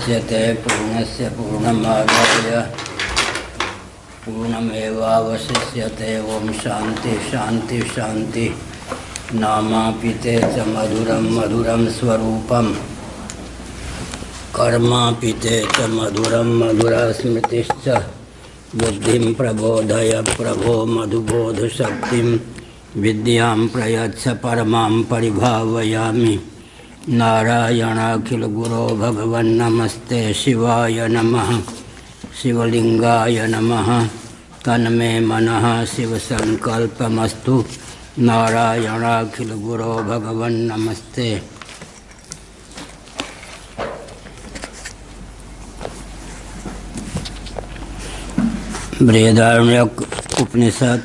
मुच्यते पूर्णस्य पूर्णमादाय पूर्णमेवावशिष्यते। ओम शांति शांति शांति। नामापिते च मधुरं मधुरं स्वरूपं कर्मापिते च मधुरं मधुरा स्मृतिश्च। बुद्धिं प्रबोधय प्रभो मधुबोधशक्तिं विद्यां प्रयच्छ परमां परिभावयामि। नारायणाखिलगुरो भगवन्नमस्ते शिवाय नमः। शिवलिंगाय नमः। तन्मे मनः शिवसंकल्पमस्तु। नारायणाखिलगुरो भगवन्नमस्ते। बृहदारण्यक उपनिषद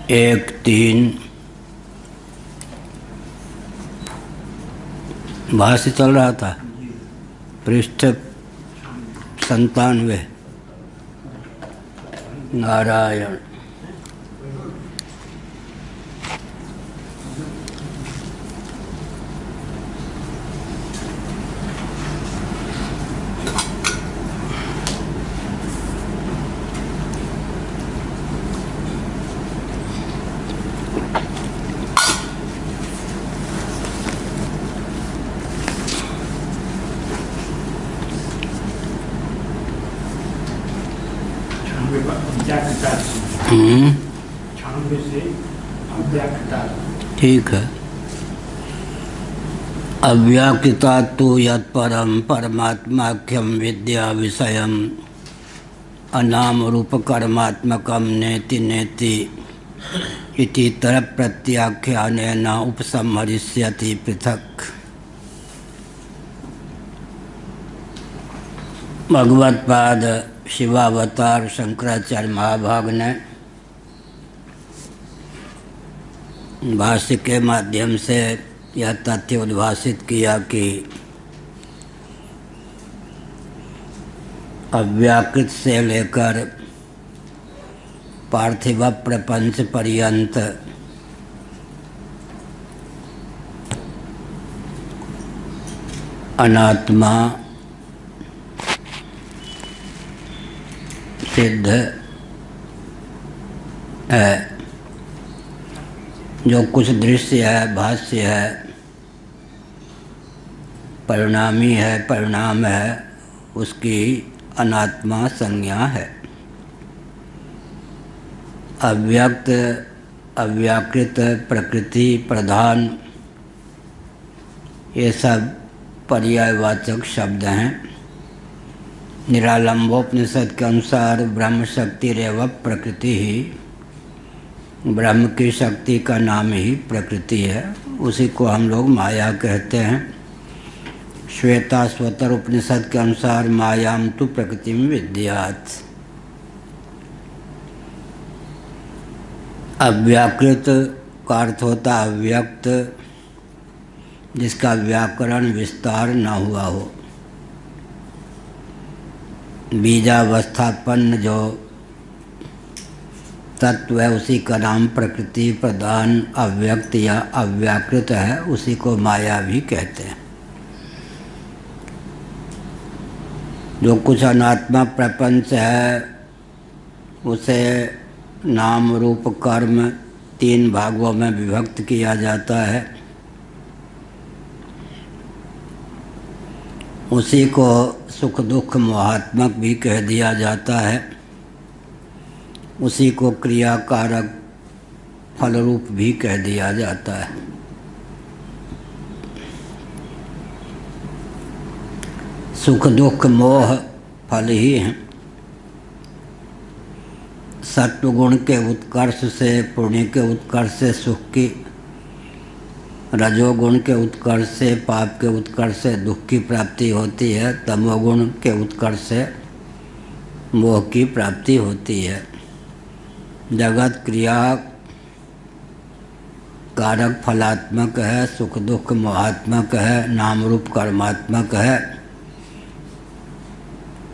एक 3 भाष्य चल रहा था, पृष्ठ 97। नारायण ठीक है। अव्याकृता तो यत्परम परमात्माख्यम विद्या विषयम अनाम रूप कर्मात्मकम नेति नेति इति तरह प्रत्याख्यानेन उपसंहरिष्यति पृथक। भगवत्पाद शिवावतार शंकराचार्य महाभाग ने भाष्य के माध्यम से यह तथ्य उद्भाषित किया कि अव्याकृत से लेकर पार्थिव प्रपंच पर्यंत अनात्मा सिद्ध है। जो कुछ दृश्य है, भाष्य है, परिणामी है, परिणाम है, उसकी अनात्मा संज्ञा है। अव्यक्त अव्याकृत प्रकृति प्रधान ये सब पर्यायवाचक शब्द हैं। निरालंबोपनिषद के अनुसार ब्रह्म शक्ति रेव प्रकृति ही, ब्रह्म की शक्ति का नाम ही प्रकृति है। उसी को हम लोग माया कहते हैं। श्वेताश्वतर उपनिषद के अनुसार मायाम तु प्रकृतिम विद्यात्। अव्याकृत का अर्थ होता अव्यक्त, जिसका व्याकरण विस्तार न हुआ हो। बीजावस्थापन्न जो तत्व है उसी का नाम प्रकृति प्रधान अव्यक्त या अव्याकृत है। उसी को माया भी कहते हैं। जो कुछ अनात्मा प्रपंच है उसे नाम रूप कर्म 3 भागों में विभक्त किया जाता है। उसी को सुख दुख मोहात्मक भी कह दिया जाता है। उसी को क्रियाकारक फल रूप भी कह दिया जाता है। सुख दुख मोह फल ही हैं। सत्वगुण के उत्कर्ष से, पुण्य के उत्कर्ष से सुख की, रजोगुण के उत्कर्ष से, पाप के उत्कर्ष से दुख की प्राप्ति होती है। तमोगुण के उत्कर्ष से मोह की प्राप्ति होती है। जगत क्रिया कारक फलात्मक है, सुख दुख मोहात्मक है, नाम रूप कर्मात्मक है।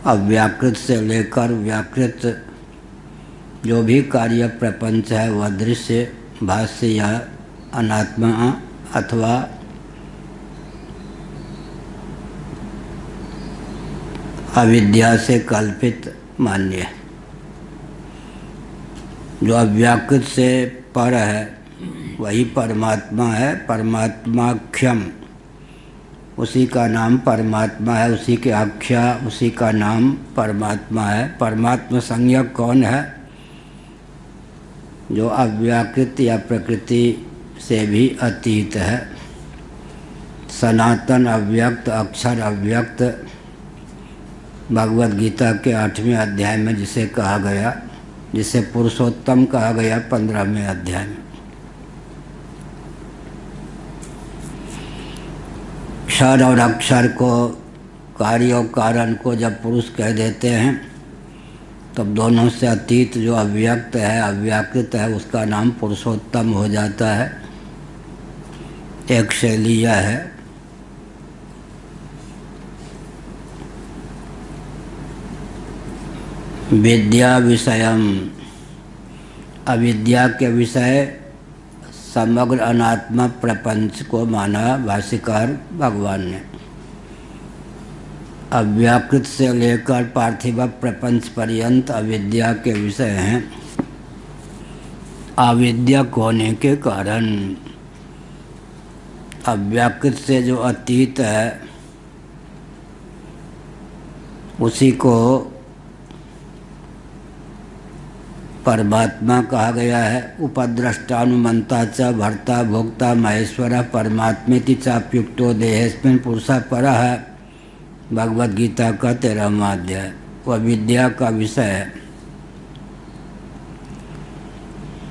अव्याकृत से लेकर व्याकृत जो भी कार्य प्रपंच है वह दृश्य भाष्य या अनात्मा अथवा अविद्या से कल्पित मान्य है। जो अव्याकृत से पर है वही परमात्मा है। परमात्माख्यम, उसी का नाम परमात्मा है, उसी के आख्या, उसी का नाम परमात्मा है। परमात्मा संज्ञक कौन है? जो अव्याकृत या प्रकृति से भी अतीत है। सनातन अव्यक्त, अक्षर अव्यक्त, भगवद गीता के 8वें अध्याय में जिसे कहा गया, जिसे पुरुषोत्तम कहा गया 15वें अध्याय में। क्षर और अक्षर को, कार्य और कारण को जब पुरुष कह देते हैं तब दोनों से अतीत जो अव्यक्त है, अव्याकृत है, उसका नाम पुरुषोत्तम हो जाता है। एक शैली यह है। विद्या विषयम, अविद्या के विषय समग्र अनात्मा प्रपंच को माना भाष्यकार भगवान ने। अव्याकृत से लेकर पार्थिव प्रपंच पर्यंत अविद्या के विषय हैं। अविद्यक होने के कारण अव्याकृत से जो अतीत है उसी को परमात्मा कहा गया है। उपद्रष्टानुमंता च भर्ता भोक्ता महेश्वर परमात्मेति चाप्युक्तो देहेस्मिन् पुरुषः परः है। भगवद गीता का 13वां अध्याय। वह विद्या का विषय है।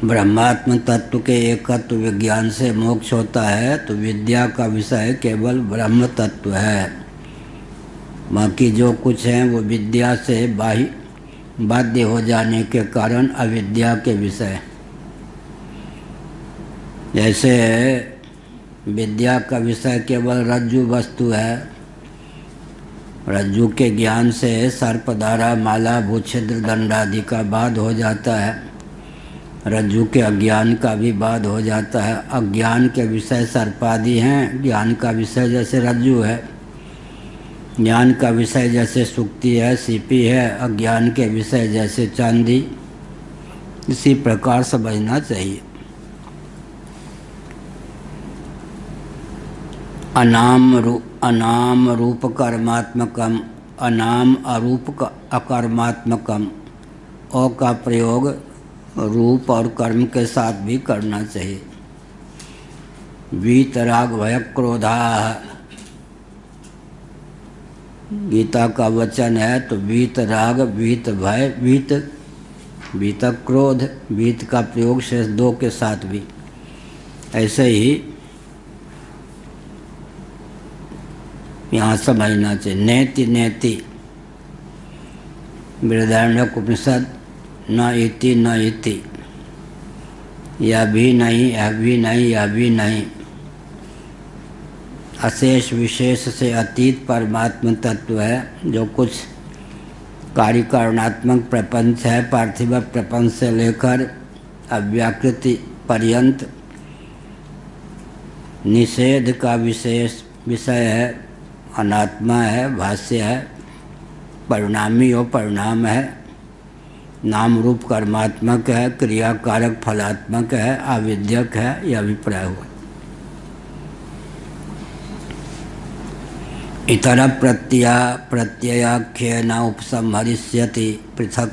ब्रह्मात्म तत्व के एकत्व विज्ञान से मोक्ष होता है, तो विद्या का विषय केवल ब्रह्म तत्व है। बाकी जो कुछ है वो विद्या से बाध्य हो जाने के कारण अविद्या के विषय। जैसे विद्या का विषय केवल रज्जु वस्तु है, रज्जु के ज्ञान से सर्प, धारा, माला, भूछिद्र, दंड आदि का बाध हो जाता है। रज्जु के अज्ञान का भी बाध हो जाता है। अज्ञान के विषय सर्प आदि हैं, ज्ञान का विषय जैसे रज्जु है। ज्ञान का विषय जैसे सुक्ति है, सीपी है, अज्ञान के विषय जैसे चांदी। इसी प्रकार समझना चाहिए। अनाम रूप कर्मात्मकम, अनाम अरूप अकर्मात्मकम। ओ का प्रयोग रूप और कर्म के साथ भी करना चाहिए। वीतराग भय क्रोधा, गीता का वचन है। तो वीत राग, वीत भय, वीत क्रोध, वीत का प्रयोग शेष दो के साथ भी। ऐसे ही यहाँ समझना चाहिए। नेति नेति, बृहदारण्यक उपनिषद, न इति न इति, यह भी नहीं, यह भी नहीं, यह भी नहीं। अशेष विशेष से अतीत परमात्म तत्व है। जो कुछ कार्यकारणात्मक प्रपंच है, पार्थिव प्रपंच से लेकर अव्याकृति पर्यंत निषेध का विशेष विषय है, अनात्मा है, भाष्य है, परिणामी और परिणाम है, नाम रूप कर्मात्मक है, क्रियाकारक फलात्मक है, आविद्यक है। यह अभिप्राय हुआ। इतर प्रत्ययाख्येन उपसंहरिष्यति पृथक।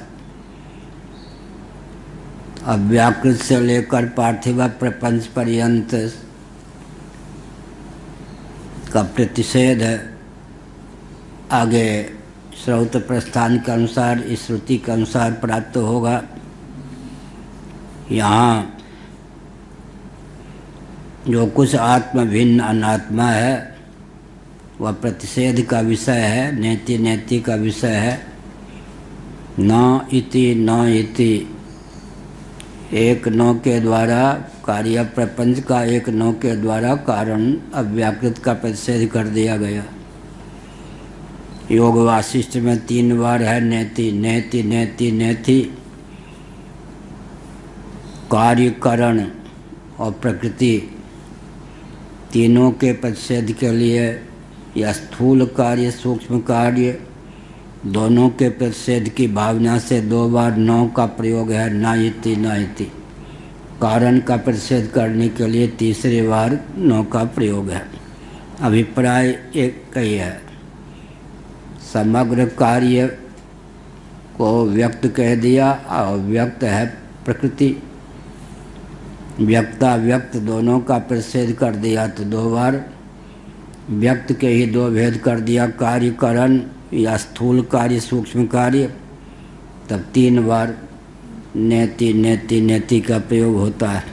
अव्याकृत से लेकर पार्थिव प्रपंच पर्यंत का प्रतिषेध आगे श्रौत प्रस्थान के अनुसार, इस श्रुति के अनुसार प्राप्त होगा। यहाँ जो कुछ आत्म भिन्न अनात्मा है वह प्रतिषेध का विषय है, नेति नेति का विषय है। न इति न इति, एक नौ के द्वारा कार्य प्रपंच का, एक नौ के द्वारा कारण अव्याकृत का प्रतिषेध कर दिया गया। योग वासिष्ठ में 3 बार है नेति नेति नेति नेति। कार्यकरण और प्रकृति तीनों के प्रतिषेध के लिए या स्थूल कार्य सूक्ष्म कार्य दोनों के प्रतिषेध की भावना से 2 बार नौ का प्रयोग है, न इति न इति। कारण का प्रतिषेध करने के लिए तीसरी बार नौ का प्रयोग है। अभिप्राय एक ही है। समग्र कार्य को व्यक्त कह दिया और व्यक्त है प्रकृति। व्यक्ता व्यक्त दोनों का प्रतिषेध कर दिया तो 2 बार। व्यक्त के ही 2 भेद कर दिया, कार्यकरण या स्थूल कार्य सूक्ष्म कार्य, तब 3 बार नेति नेति नेति का प्रयोग होता है।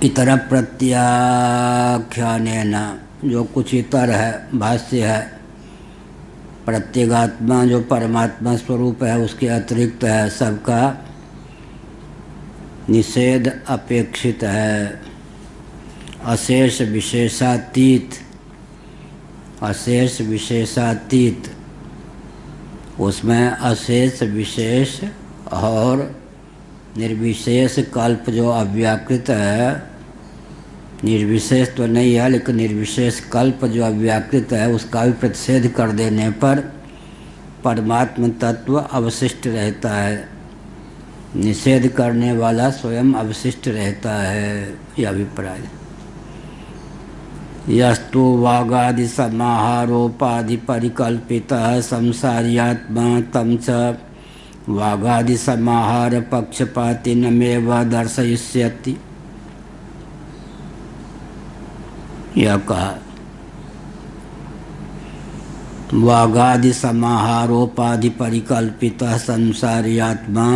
इतर प्रत्याख्यानेन, जो कुछ इतर है, भाष्य है। प्रत्यगात्मा जो परमात्मा स्वरूप है उसके अतिरिक्त है, सबका निषेध अपेक्षित है। अशेष विशेषातीत, अशेष विशेषातीत, उसमें अशेष विशेष और निर्विशेष कल्प जो अव्याकृत है, निर्विशेष तो नहीं है लेकिन निर्विशेष कल्प जो अव्याकृत है उसका भी प्रतिषेध कर देने पर परमात्म तत्व अवशिष्ट रहता है। निषेध करने वाला स्वयं अवशिष्ट रहता है, यह अभिप्राय। यस्तु वागादि समाहारोपाधि परिकल्पितः संसारियात्मा तम च वागादि समाहार पक्षपातिनमेव दर्शयिष्यति। यह कहा वागादि समाहारोपाधि परिकल्पितः संसारी आत्मा।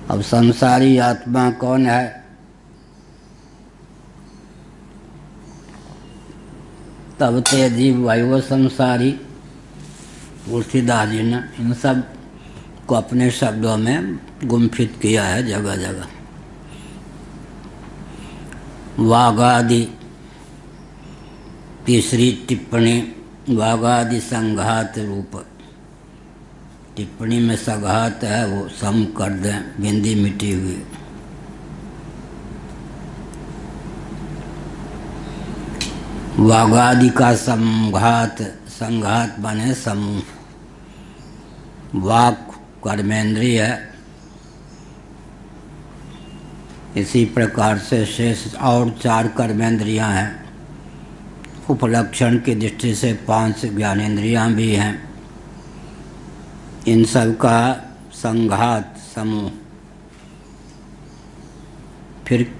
अब संसारी आत्मा कौन है? तब ते जीव वायु संसारी। तुलसीदास जी ने इन सब को अपने शब्दों में गुम्फित किया है जगह जगह। वागादि, तीसरी टिप्पणी, वागादि संघात रूप। टिप्पणी में संघात है, वो सम कर दें, बिंदी मिटी हुई। वागादि का संघात, संघात बने समूह। वाक कर्मेंद्रिय है, इसी प्रकार से शेष और 4 कर्मेंद्रियां हैं। उपलक्षण की दृष्टि से 5 ज्ञानेंद्रियां भी हैं। इन सब का संघात समूह। फिर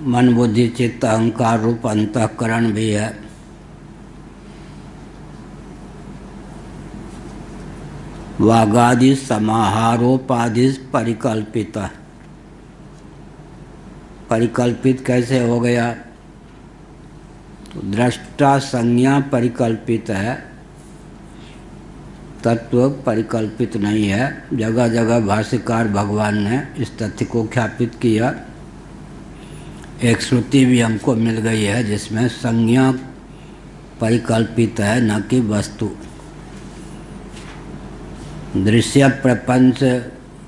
मन बुद्धि चित्त अहंकार रूप अंतःकरण भी है। वागादि समाहारोपाधि परिकल्पित। परिकल्पित कैसे हो गया? तो दृष्टा संज्ञा परिकल्पित है, तत्व परिकल्पित नहीं है। जगह जगह भाष्यकार भगवान ने इस तथ्य को ख्यापित किया। एक श्रुति भी हमको मिल गई है जिसमें संज्ञा परिकल्पित है, न कि वस्तु। दृश्य प्रपंच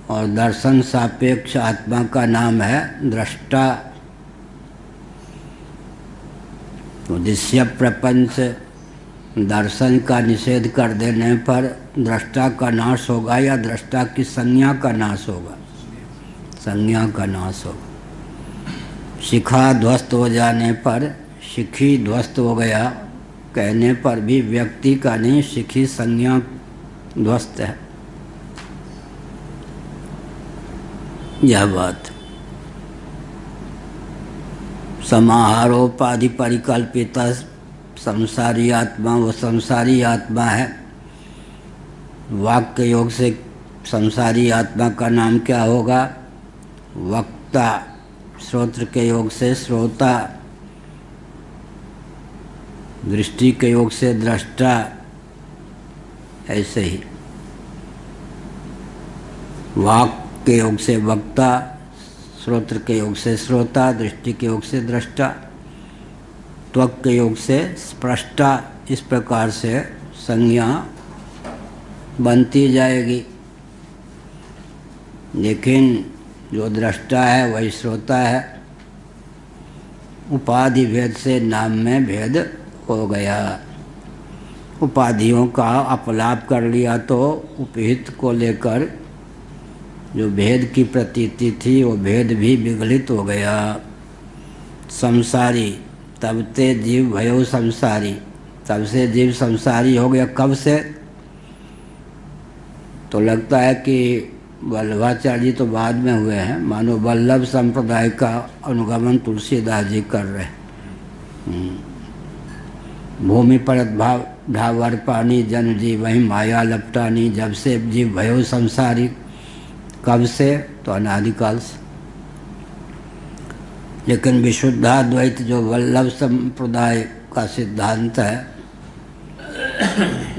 और दर्शन सापेक्ष आत्मा का नाम है दृष्टा। तो दृश्य प्रपंच दर्शन का निषेध कर देने पर दृष्टा का नाश होगा या दृष्टा की संज्ञा का नाश होगा? संज्ञा का नाश होगा। शिखा ध्वस्त हो जाने पर शिखी ध्वस्त हो गया कहने पर भी व्यक्ति का नहीं, शिखी संज्ञा ध्वस्त है। यह बात। समाहारोपाधि परिकल्पित संसारी आत्मा, वो संसारी आत्मा है। वाक्य योग से संसारी आत्मा का नाम क्या होगा? वक्ता। श्रोत्र के योग से श्रोता, दृष्टि के योग से दृष्टा। ऐसे ही वाक के योग से वक्ता, श्रोत्र के योग से श्रोता, दृष्टि के योग से दृष्टा, त्वक के योग से स्पृष्टा। इस प्रकार से संज्ञा बनती जाएगी। लेकिन जो दृष्टा है वही श्रोता है। उपाधि भेद से नाम में भेद हो गया। उपाधियों का अपलाप कर लिया तो उपहित को लेकर जो भेद की प्रतीति थी वो भेद भी विगलित हो गया। संसारी तब ते जीव भयो संसारी, तब से जीव संसारी हो गया। कब से? तो लगता है कि वल्लभाचार्य जी तो बाद में हुए हैं, मानो वल्लभ संप्रदाय का अनुगमन तुलसीदास जी कर रहे हैं। भूमि परत भाव ढावर पानी जन जीव वही माया लपटानी, जब से जीव भयो संसारी। कब से? तो अनादिकाल से। लेकिन विशुद्धाद्वैत जो वल्लभ संप्रदाय का सिद्धांत है,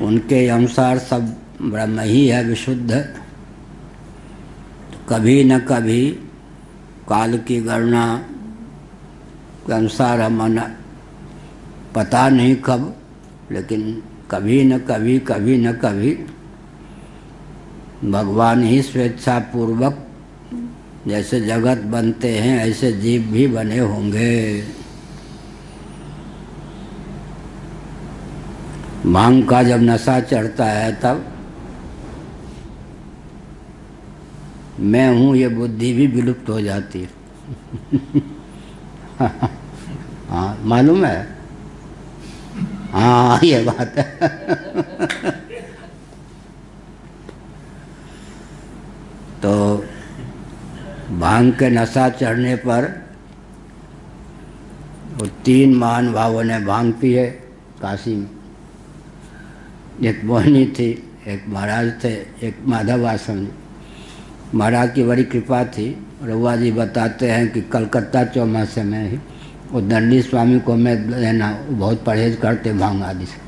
उनके अनुसार सब ब्रह्म ही है, विशुद्ध। तो कभी न कभी काल की गणना के अनुसार हम पता नहीं कब, लेकिन कभी न कभी भगवान ही स्वेच्छापूर्वक जैसे जगत बनते हैं ऐसे जीव भी बने होंगे। भांग का जब नशा चढ़ता है तब मैं हूँ ये बुद्धि भी विलुप्त हो जाती है। हाँ, मालूम है? हाँ, ये बात है। तो भांग के नशा चढ़ने पर वो 3 महानुभावों ने भांग पिए काशी में। एक मोहिनी थी, एक महाराज थे, एक माधव आश्रम। महाराज की बड़ी कृपा थी। रघुआ जी बताते हैं कि कलकत्ता चौमासे में ही वो दंडी स्वामी को मैं लेना, बहुत परहेज करते भांग आदि से,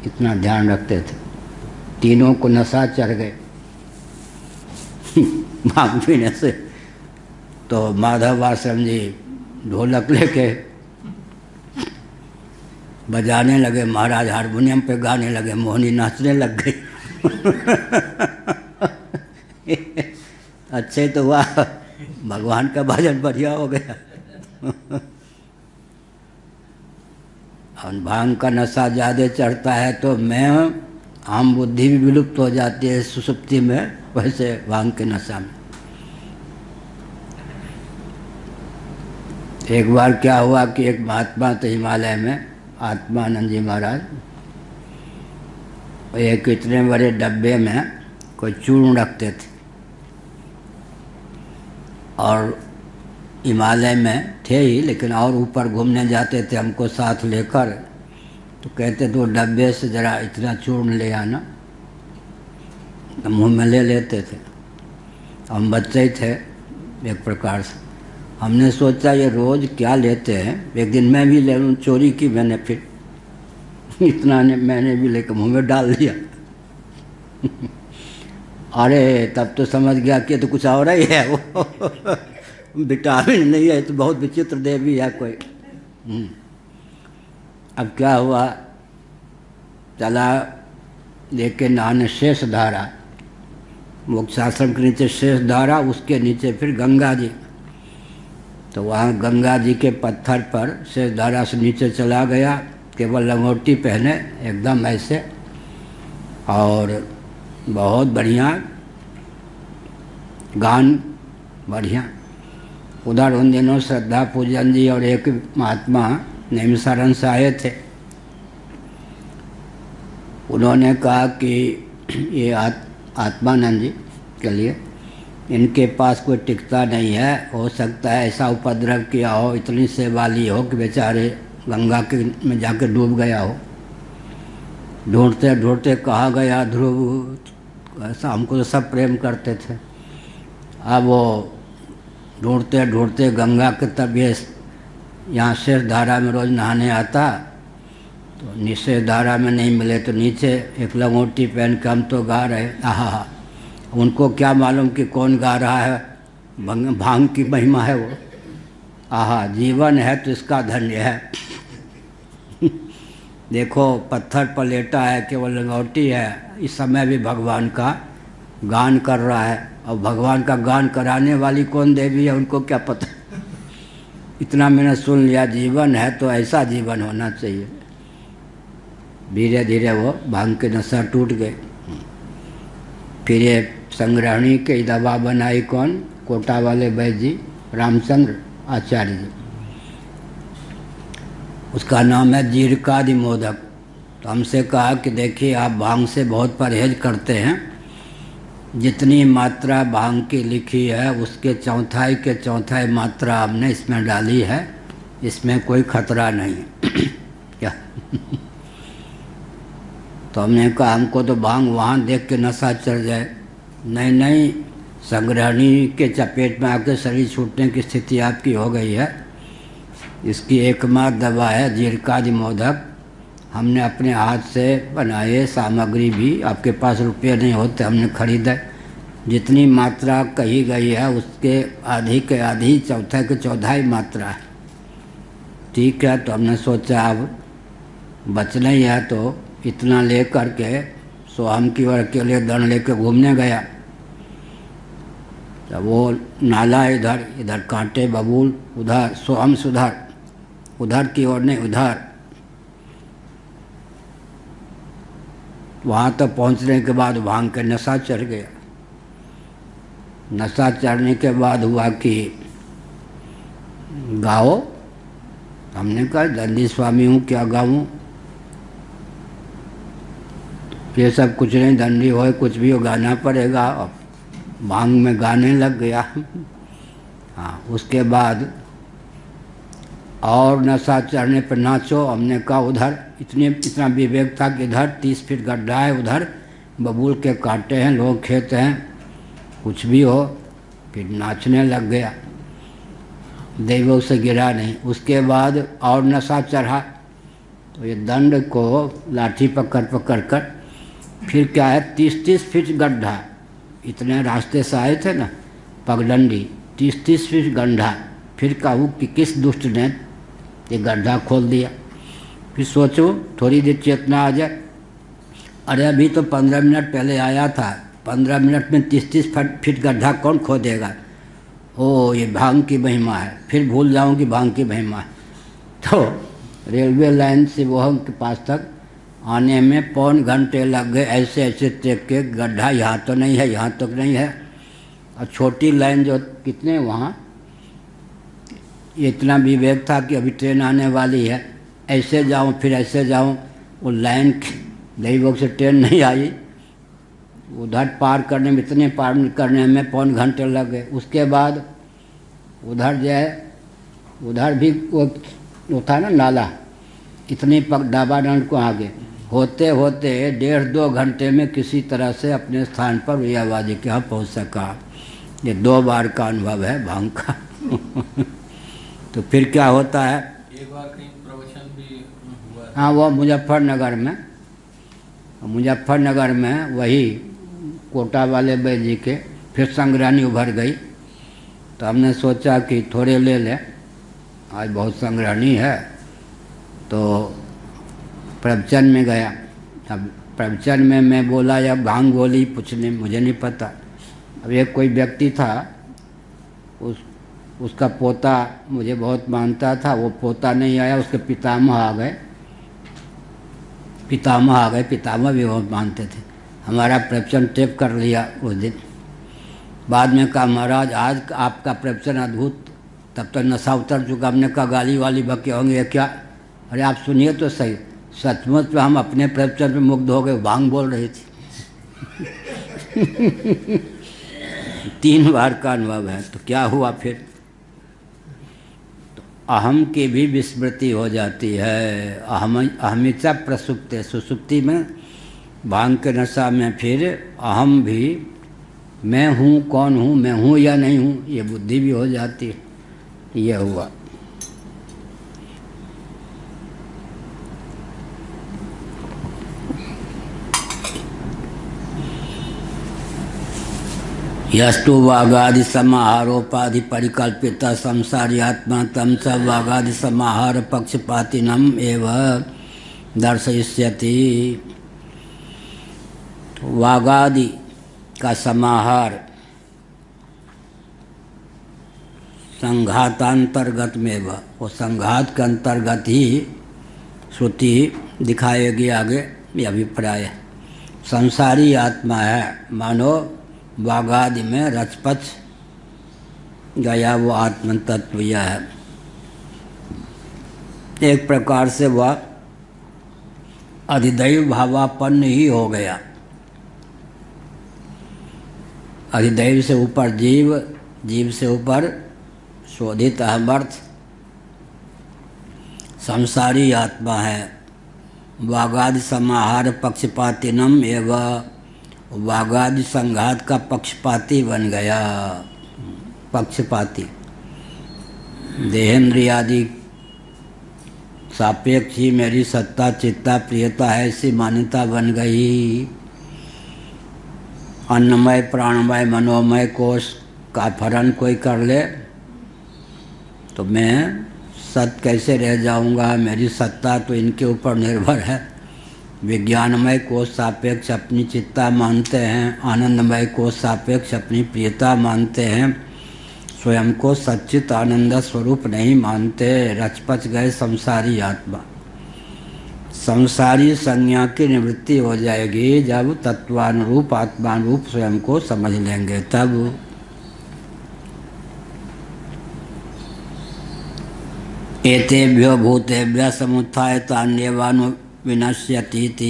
इतना ध्यान रखते थे। तीनों को नशा चढ़ गए भांग पीने से। तो माधव आश्रम जी ढोलक लेके बजाने लगे, महाराज हारमोनियम पे गाने लगे, मोहिनी नाचने लग गई। अच्छे तो हुआ, भगवान का भजन बढ़िया हो गया। और भांग का नशा ज़्यादा चढ़ता है तो मैं आम बुद्धि भी विलुप्त हो जाती है सुसुप्ति में, वैसे भांग के नशा में। एक बार क्या हुआ कि एक महात्मा थे हिमालय में, आत्मानंद जी महाराज। एक इतने बड़े डब्बे में कोई चूर्ण रखते थे और हिमालय में थे ही, लेकिन और ऊपर घूमने जाते थे हमको साथ लेकर। तो कहते थे वो डब्बे से ज़रा इतना चूर्ण ले आना, तो मुँह में ले लेते थे। हम बच्चे ही थे एक प्रकार से। हमने सोचा ये रोज़ क्या लेते हैं, एक दिन मैं भी ले लूँ। चोरी की मैंने, फिर इतना ने मैंने भी लेकर मुँह में डाल दिया। अरे तब तो समझ गया कि तो कुछ और ही है, वो विटामिन नहीं है, तो बहुत विचित्र देवी है कोई। अब क्या हुआ, चला लेके नहाने शेष धारा, मोक्षाश्रम के नीचे शेष धारा, उसके नीचे फिर गंगा जी। तो वहाँ गंगा जी के पत्थर पर शेष धारा से नीचे चला गया, केवल लंगोटी पहने एकदम ऐसे, और बहुत बढ़िया गान, बढ़िया। उधर उन दिनों श्रद्धा पूजन जी और एक महात्मा नैमिषारण्य से आए थे। उन्होंने कहा कि ये आत्मानंद जी के लिए इनके पास कोई टिकता नहीं है, हो सकता है ऐसा उपद्रव किया हो, इतनी सेवा ली हो कि बेचारे गंगा के में जाके डूब गया हो। ढूंढते ढूंढते कहा गया ध्रुव, ऐसा हमको तो सब प्रेम करते थे। अब वो ढूंढते ढूंढते गंगा के तब ये यहाँ शेष धारा में रोज़ नहाने आता, तो निशेष धारा में नहीं मिले तो नीचे एक लंगोटी पहन के हम तो गा रहे। आहा, उनको क्या मालूम कि कौन गा रहा है, भांग की महिमा है वो। आहा, जीवन है तो इसका धन्य है। देखो पत्थर पर लेटा है, केवल लंगोटी है, इस समय भी भगवान का गान कर रहा है। और भगवान का गान कराने वाली कौन देवी है उनको क्या पता। इतना मैंने सुन लिया जीवन है तो ऐसा जीवन होना चाहिए। धीरे धीरे वो भांग के नशा टूट गए। फिर ये संग्रहणी की दवा बनाई कौन? कोटा वाले वैद्य जी रामचंद्र आचार्य जी, उसका नाम है जीरकादि मोदक। तो हमसे कहा कि देखिए आप भांग से बहुत परहेज करते हैं, जितनी मात्रा भांग की लिखी है उसके चौथाई के चौथाई मात्रा हमने इसमें डाली है, इसमें कोई खतरा नहीं क्या? तो हमने कहा हमको तो भांग वहाँ देख के नशा चढ़ जाए। नहीं नहीं, संग्रहणी के चपेट में आके शरीर छूटने की स्थिति आपकी हो गई है। इसकी एकमात्र दवा है जीरकादि मोदक। हमने अपने हाथ से बनाए, सामग्री भी, आपके पास रुपये नहीं होते, हमने खरीदे। जितनी मात्रा कही गई है उसके आधी के आधी, चौथा के चौथाई मात्रा है। ठीक है, तो हमने सोचा अब बचना ही है तो इतना ले करके सोहम की ओर के लिए दंड लेके घूमने गया। तो वो नाला इधर, इधर कांटे बबूल, उधर सोहम सुधर, उधर की ओर नहीं उधर। वहाँ तक पहुँचने के बाद भांग के नशा चढ़ गया। नशा चढ़ने के बाद हुआ कि गाओ। हमने कहा दंडी स्वामी हूँ, क्या गाऊँ? ये सब कुछ नहीं, दंडी हो कुछ भी हो, गाना पड़ेगा। और भांग में गाने लग गया। हाँ, उसके बाद और नशा चढ़ने पर नाचो। हमने कहा उधर, इतना विवेक था कि इधर 30 फीट गड्ढा है, उधर बबूल के कांटे हैं, लोग खेत हैं, कुछ भी हो। फिर नाचने लग गया, दैवों से गिरा नहीं। उसके बाद और नशा चढ़ा तो ये दंड को लाठी पकड़ पकड़ कर, फिर क्या है 30-30 फीट गड्ढा, इतने रास्ते से आए थे ना पगडंडी, 30-30 फीट गड्ढा। फिर कहूँ कि किस दुष्ट ने ये गड्ढा खोल दिया। फिर सोचो थोड़ी देर चेतना आ जाए, अरे अभी तो 15 मिनट पहले आया था, 15 मिनट में 30-30 फीट गड्ढा कौन खोदेगा? ओ ये भांग की महिमा है। फिर भूल जाऊँ कि भांग की महिमा है। तो रेलवे लाइन से वो के पास तक आने में 1.25 घंटे लग गए। ऐसे ऐसे देख के गड्ढा यहाँ तो नहीं है, यहाँ तक नहीं है। और छोटी लाइन जो कितने वहाँ, इतना विवेक था कि अभी ट्रेन आने वाली है, ऐसे जाऊँ फिर ऐसे जाऊँ। वो लाइन दैवों से ट्रेन नहीं आई, उधर पार करने में, इतने पार करने में 1.25 घंटे लग गए। उसके बाद उधर जो है, उधर भी वो था ना नाला, इतनी डाबा डंड को आगे होते होते 1.5-2 घंटे में किसी तरह से अपने स्थान पर रियाबाजी के यहाँ पहुँच सका। ये 2 बार का अनुभव है भांग का। तो फिर क्या होता है, एक बार कहीं प्रवचन भी हुआ। हाँ, वो मुजफ्फरनगर में, मुजफ्फरनगर में वही कोटा वाले वैद्य जी के फिर संग्रहणी उभर गई। तो हमने सोचा कि थोड़े ले लें, आज बहुत संग्रहणी है। तो प्रवचन में गया। अब प्रवचन में मैं बोला या भांग बोली, पूछने मुझे नहीं पता। अब एक कोई व्यक्ति था, उसका पोता मुझे बहुत मानता था, वो पोता नहीं आया, उसके पितामह आ गए, पितामह भी बहुत मानते थे। हमारा प्रवचन टेप कर लिया उस दिन। बाद में कहा महाराज आज आपका प्रवचन अद्भुत, तब तक नशा उतर चुका। हमने कहा गाली वाली बके होंगे क्या? अरे आप सुनिए तो सही, सचमुच में हम अपने प्रवचन में मुग्ध हो गए, भांग बोल रही थी। 3 बार का अनुभव है। तो क्या हुआ फिर? तो अहम की भी विस्मृति हो जाती है। अहमिचा प्रसुप्त, सुसुप्ति में भांग के नशा में फिर अहम भी, मैं हूँ, कौन हूँ, मैं हूँ या नहीं हूँ, ये बुद्धि भी हो जाती है। ये हुआ। यस्तु वागादि समाहारोपाधि परिकल्पित संसारी आत्मा तम च वागादि समाहार पक्षपातिनम एव दर्शयिष्यति। वागादि का समाहार संघातांतर्गत में वो संघात के अंतर्गत ही श्रुति दिखाएगी आगे, ये अभिप्राय है। संसारी आत्मा है, मानो वागादि में रचपच गया वो आत्म तत्व यह है। एक प्रकार से वह अधिदैव भावापन्न ही हो गया। अधिदैव से ऊपर जीव, जीव से ऊपर शोधित अहमर्थ संसारी आत्मा है। वागादि समाहार पक्षपातिनम एवं वागादि संघात का पक्षपाती बन गया। पक्षपाती देहेंद्रियादि सापेक्ष ही मेरी सत्ता चित्ता प्रियता है, ऐसी मान्यता बन गई। अन्नमय प्राणमय मनोमय कोश का फरण कोई कर ले तो मैं सत कैसे रह जाऊंगा, मेरी सत्ता तो इनके ऊपर निर्भर है। विज्ञानमय कोश सापेक्ष अपनी चित्ता मानते हैं, आनंदमय कोश सापेक्ष अपनी प्रियता मानते हैं, स्वयं को सच्चित आनंद स्वरूप नहीं मानते। रचपच गए संसारी आत्मा। संसारी संज्ञा की निवृत्ति हो जाएगी जब तत्वानुरूप आत्मानुरूप स्वयं को समझ लेंगे तब। एतेभ्यो भूतेभ्य समुत्थाय तान्येवानु विनश्यतीति।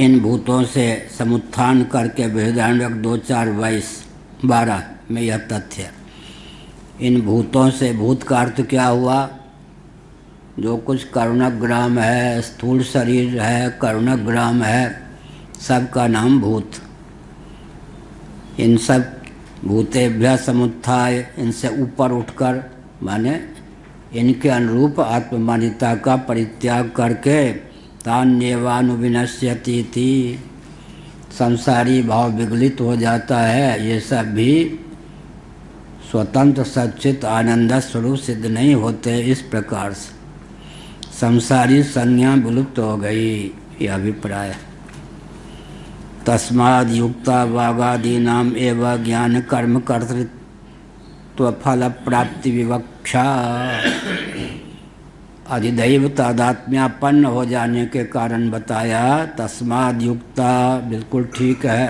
इन भूतों से समुत्थान करके बृहदारण्यक 2:4-22-12 में यह तथ्य है। इन भूतों से, भूत का अर्थ क्या हुआ? जो कुछ करुणग्राम है, स्थूल शरीर है, करुणग्राम है, सबका नाम भूत। इन सब भूतेभ्य समुत्थाय, इनसे ऊपर उठकर, माने इनके अनुरूप आत्ममान्यता का परित्याग करके तान्येवानुविनश्यति थी, संसारी भाव विगलित हो जाता है। ये सब भी स्वतंत्र सच्चित आनंद स्वरूप सिद्ध नहीं होते। इस प्रकार से संसारी संज्ञा विलुप्त हो गई, यह अभिप्राय है। तस्माद् युक्ता वागादीनाम एवं ज्ञान कर्म कर्तृत्व फल प्राप्ति विवक्षा। अधिदैव तादात्म्यापन्न हो जाने के कारण बताया। तस्माद् युक्ता बिल्कुल ठीक है।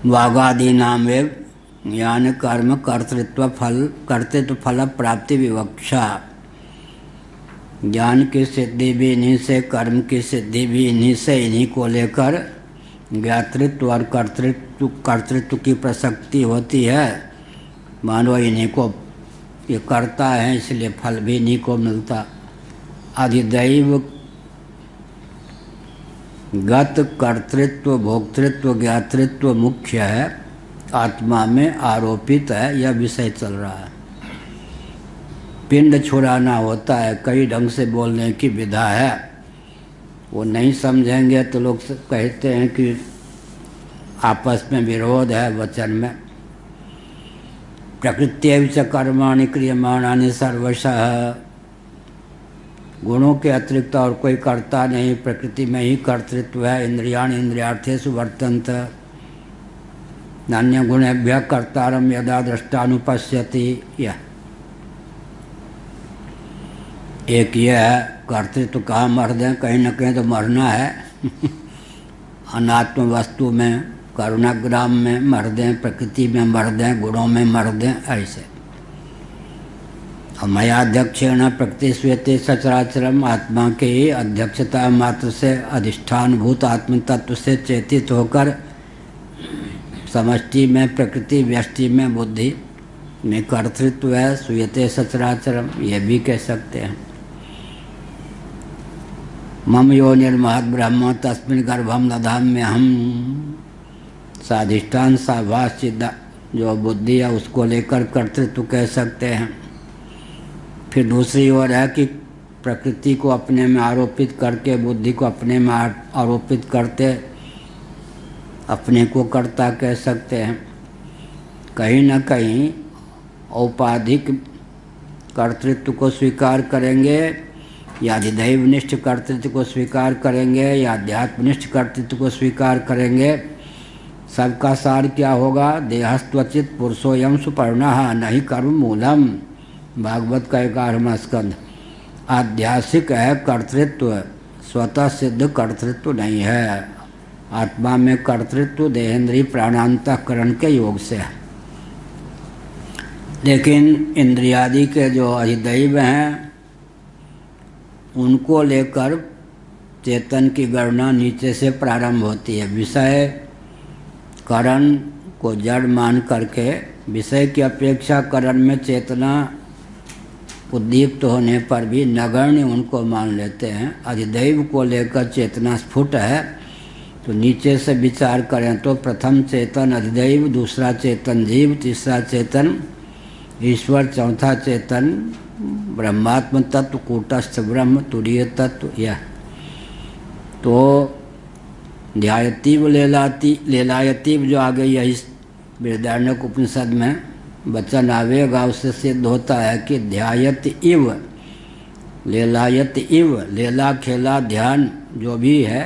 वागादीनाम एवं ज्ञान कर्म कर्तृत्व फल प्राप्ति विवक्षा। ज्ञान की सिद्धि भी इन्हीं से, कर्म की सिद्धि भी इन्हीं से, इन्हीं को लेकर ज्ञातृत्व और कर्तृत्व की प्रसक्ति होती है। मानो इन्हीं को ये करता है, इसलिए फल भी इन्हीं को मिलता। अधिदैव गत कर्तृत्व भोक्तृत्व ज्ञातृत्व मुख्य है, आत्मा में आरोपित है, यह विषय चल रहा है। पिंड छुड़ाना होता है, कई ढंग से बोलने की विधा है। वो नहीं समझेंगे तो लोग कहते हैं कि आपस में विरोध है वचन में। प्रकृत्यैव च कर्माणि क्रियमाणानि सर्वशः। गुणों के अतिरिक्त और कोई करता नहीं, प्रकृति में ही कर्तृत्व है। इंद्रियाणि इंद्रियार्थेषु वर्तन्त, नान्य गुणेभ्यः कर्तारं यदा दृष्टानुपश्यति। यह एक यह है, कर्तृत्व कहाँ मर दें, कहीं न कहीं तो मरना है। अनात्म वस्तु में, करुणाग्राम में मर दें, प्रकृति में मर दें, गुणों में मर दें, ऐसे। मयाध्यक्षेण प्रकृति स्वेते सचराचरम। आत्मा की अध्यक्षता मात्र से, अधिष्ठानभूत आत्म तत्व से चेतित होकर समष्टि में प्रकृति, व्यष्टि में बुद्धि में कर्तृत्व है। स्वेते सचराचरम, ये भी कह सकते हैं। मम योनिर्महद् ब्रह्म तस्मिन् गर्भं दधाम्यहं। साधिष्ठान साभास चिदा जो बुद्धि है उसको लेकर कर्तृत्व कह सकते हैं। फिर दूसरी ओर है कि प्रकृति को अपने में आरोपित करके, बुद्धि को अपने में आरोपित करते अपने को कर्ता कह सकते हैं। कहीं न कहीं औपाधिक कर्तृत्व को स्वीकार करेंगे, या अधिदैवनिष्ठ कर्तृत्व को स्वीकार करेंगे, या अध्यात्मनिष्ठ कर्तृत्व को स्वीकार करेंगे, सबका सार क्या होगा? देहस्त्वचित पुरुषोयम सुपर्णः नहीं कर्म मूलम। भागवत का 11वां स्कंध। आध्यासिक है कर्तृत्व, स्वतः सिद्ध कर्तृत्व नहीं है। आत्मा में कर्तृत्व देहेंद्रीय प्राणांतःकरण के योग से है। लेकिन इंद्रियादि के जो अधिदैव हैं उनको लेकर चेतन की गणना नीचे से प्रारंभ होती है। विषय करण को जड़ मान करके विषय की अपेक्षा करण में चेतना उद्दीप्त होने पर भी नगण्य उनको मान लेते हैं। अधिदैव को लेकर चेतना स्फुट है तो नीचे से विचार करें तो प्रथम चेतन अधिदैव, दूसरा चेतन जीव, तीसरा चेतन ईश्वर, चौथा चेतन ब्रह्मात्म तत्व, कूटस्थ ब्रह्म, तुरीय तत्व। यह तो ध्यायतीव लेलायतीव जो आ गई है इस बृहदारण्यक उपनिषद में वचन आवेगा, उससे सिद्ध होता है कि ध्यायत इव लेलायत इव, लेला खेला ध्यान जो भी है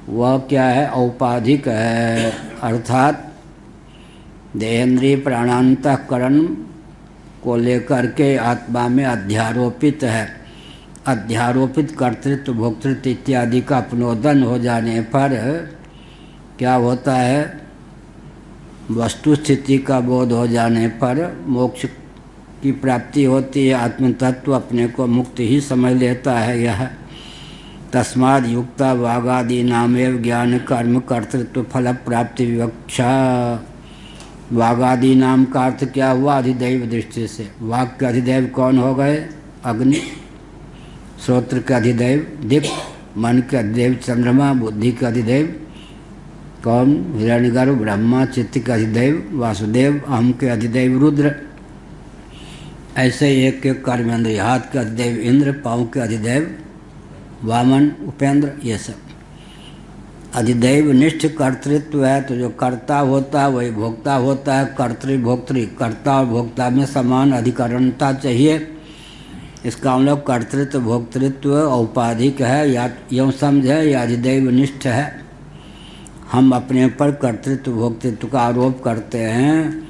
वह क्या है? औपाधिक है, अर्थात देहेंद्रीय प्राणांतःकरण को लेकर के आत्मा में अध्यारोपित है। अध्यारोपित कर्तृत्व भोक्तृत्व इत्यादि का अपनोदन हो जाने पर क्या होता है? वस्तु स्थिति का बोध हो जाने पर मोक्ष की प्राप्ति होती है। आत्मतत्व अपने को मुक्त ही समझ लेता है। यह तस्माद् युक्ता वागादि नामेव ज्ञान कर्म कर्तृत्व फल प्राप्ति विवक्षा। वागादि नाम का अर्थ क्या हुआ? अधिदैव दृष्टि से। वाग के अधिदैव कौन हो गए? अग्नि। श्रोत्र के अधिदैव दिक्, मन के अधिदैव चंद्रमा, बुद्धि के अधिदैव कौन? हिरण्यगर्भ ब्रह्मा, चित्त के अधिदैव वासुदेव, अहम के अधिदैव रुद्र। ऐसे एक एक कर्मेंद्र, हाथ के अधिदैव इंद्र, पाँव के अधिदैव वामन, उपेंद्र। ये सब अधिदैव निष्ठ कर्तृत्व है। तो जो कर्ता होता है वही भोक्ता होता है। कर्तृभोक्तृ, कर्ता और भोक्ता में समान अधिकरणता चाहिए। इसका हम लोग कर्तृत्व भोक्तृत्व औपाधिक है या यूँ समझे या अधिदैव निष्ठ है। हम अपने पर कर्तृत्व भोक्तृत्व का आरोप करते हैं।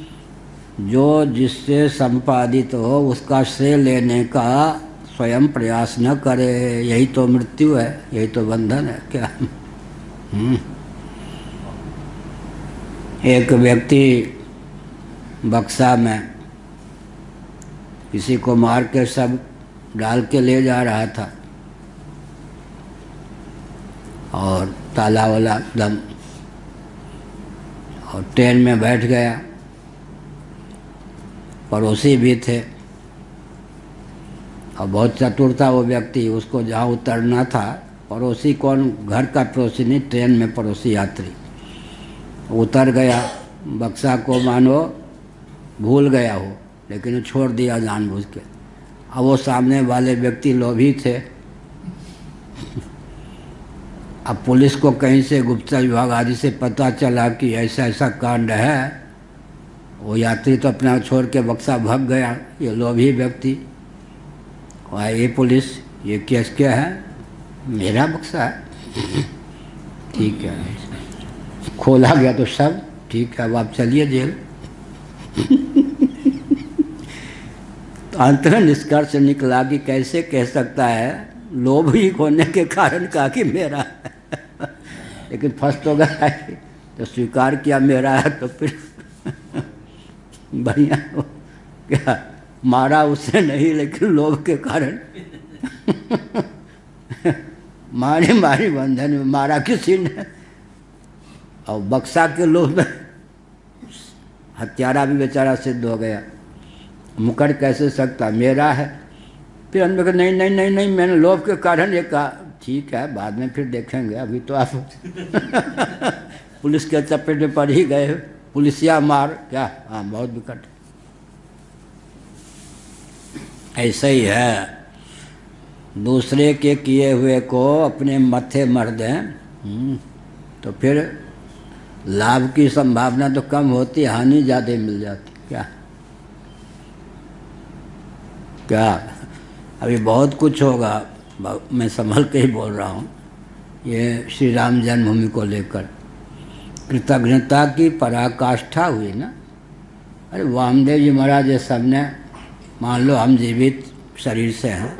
जो जिससे संपादित हो उसका श्रेय लेने का स्वयं प्रयास न करे। यही तो मृत्यु है, यही तो बंधन है। क्या एक व्यक्ति बक्सा में किसी को मार के सब डाल के ले जा रहा था और ताला वाला दम, और ट्रेन में बैठ गया। पड़ोसी भी थे और बहुत चतुर था वो व्यक्ति। उसको जहाँ उतरना था, पड़ोसी कौन? घर का पड़ोसी नहीं, ट्रेन में पड़ोसी यात्री। उतर गया, बक्सा को मानो भूल गया हो, लेकिन वो छोड़ दिया जानबूझ के। अब वो सामने वाले व्यक्ति लोभी थे। अब पुलिस को कहीं से गुप्तचर विभाग आदि से पता चला कि ऐसा ऐसा कांड है। वो यात्री तो अपना छोड़ के बक्सा भाग गया। ये लोभी व्यक्ति और ये पुलिस, ये केस क्या है? मेरा बक्सा है। ठीक है, खोला गया तो सब ठीक है, अब आप चलिए जेल। तो अंततः निष्कर्ष निकला कि कैसे कह सकता है लोभी होने के कारण कहा कि मेरा है। लेकिन फंस तो गया, तो स्वीकार किया मेरा है, तो फिर बढ़िया हो क्या? मारा उसे नहीं, लेकिन लोभ के कारण मारी मारी बंधन में मारा किसी ने। और बक्सा के लोभ में हत्यारा भी बेचारा सिद्ध हो गया। मुकर कैसे सकता? मेरा है। फिर अंदर का नहीं नहीं नहीं नहीं, मैंने लोभ के कारण ये कहा। ठीक है, बाद में फिर देखेंगे, अभी तो आप पुलिस के चपेट में पड़ ही गए। पुलिसिया मार क्या? हाँ, बहुत विकट। ऐसा ही है, दूसरे के किए हुए को अपने मत्थे मर दें तो फिर लाभ की संभावना तो कम होती, हानि ज़्यादा मिल जाती। क्या क्या अभी बहुत कुछ होगा, मैं संभल के ही बोल रहा हूँ। ये श्री राम जन्मभूमि को लेकर कृतज्ञता की पराकाष्ठा हुई ना। अरे वामदेव जी महाराज ये सब ने, मान लो हम जीवित शरीर से हैं,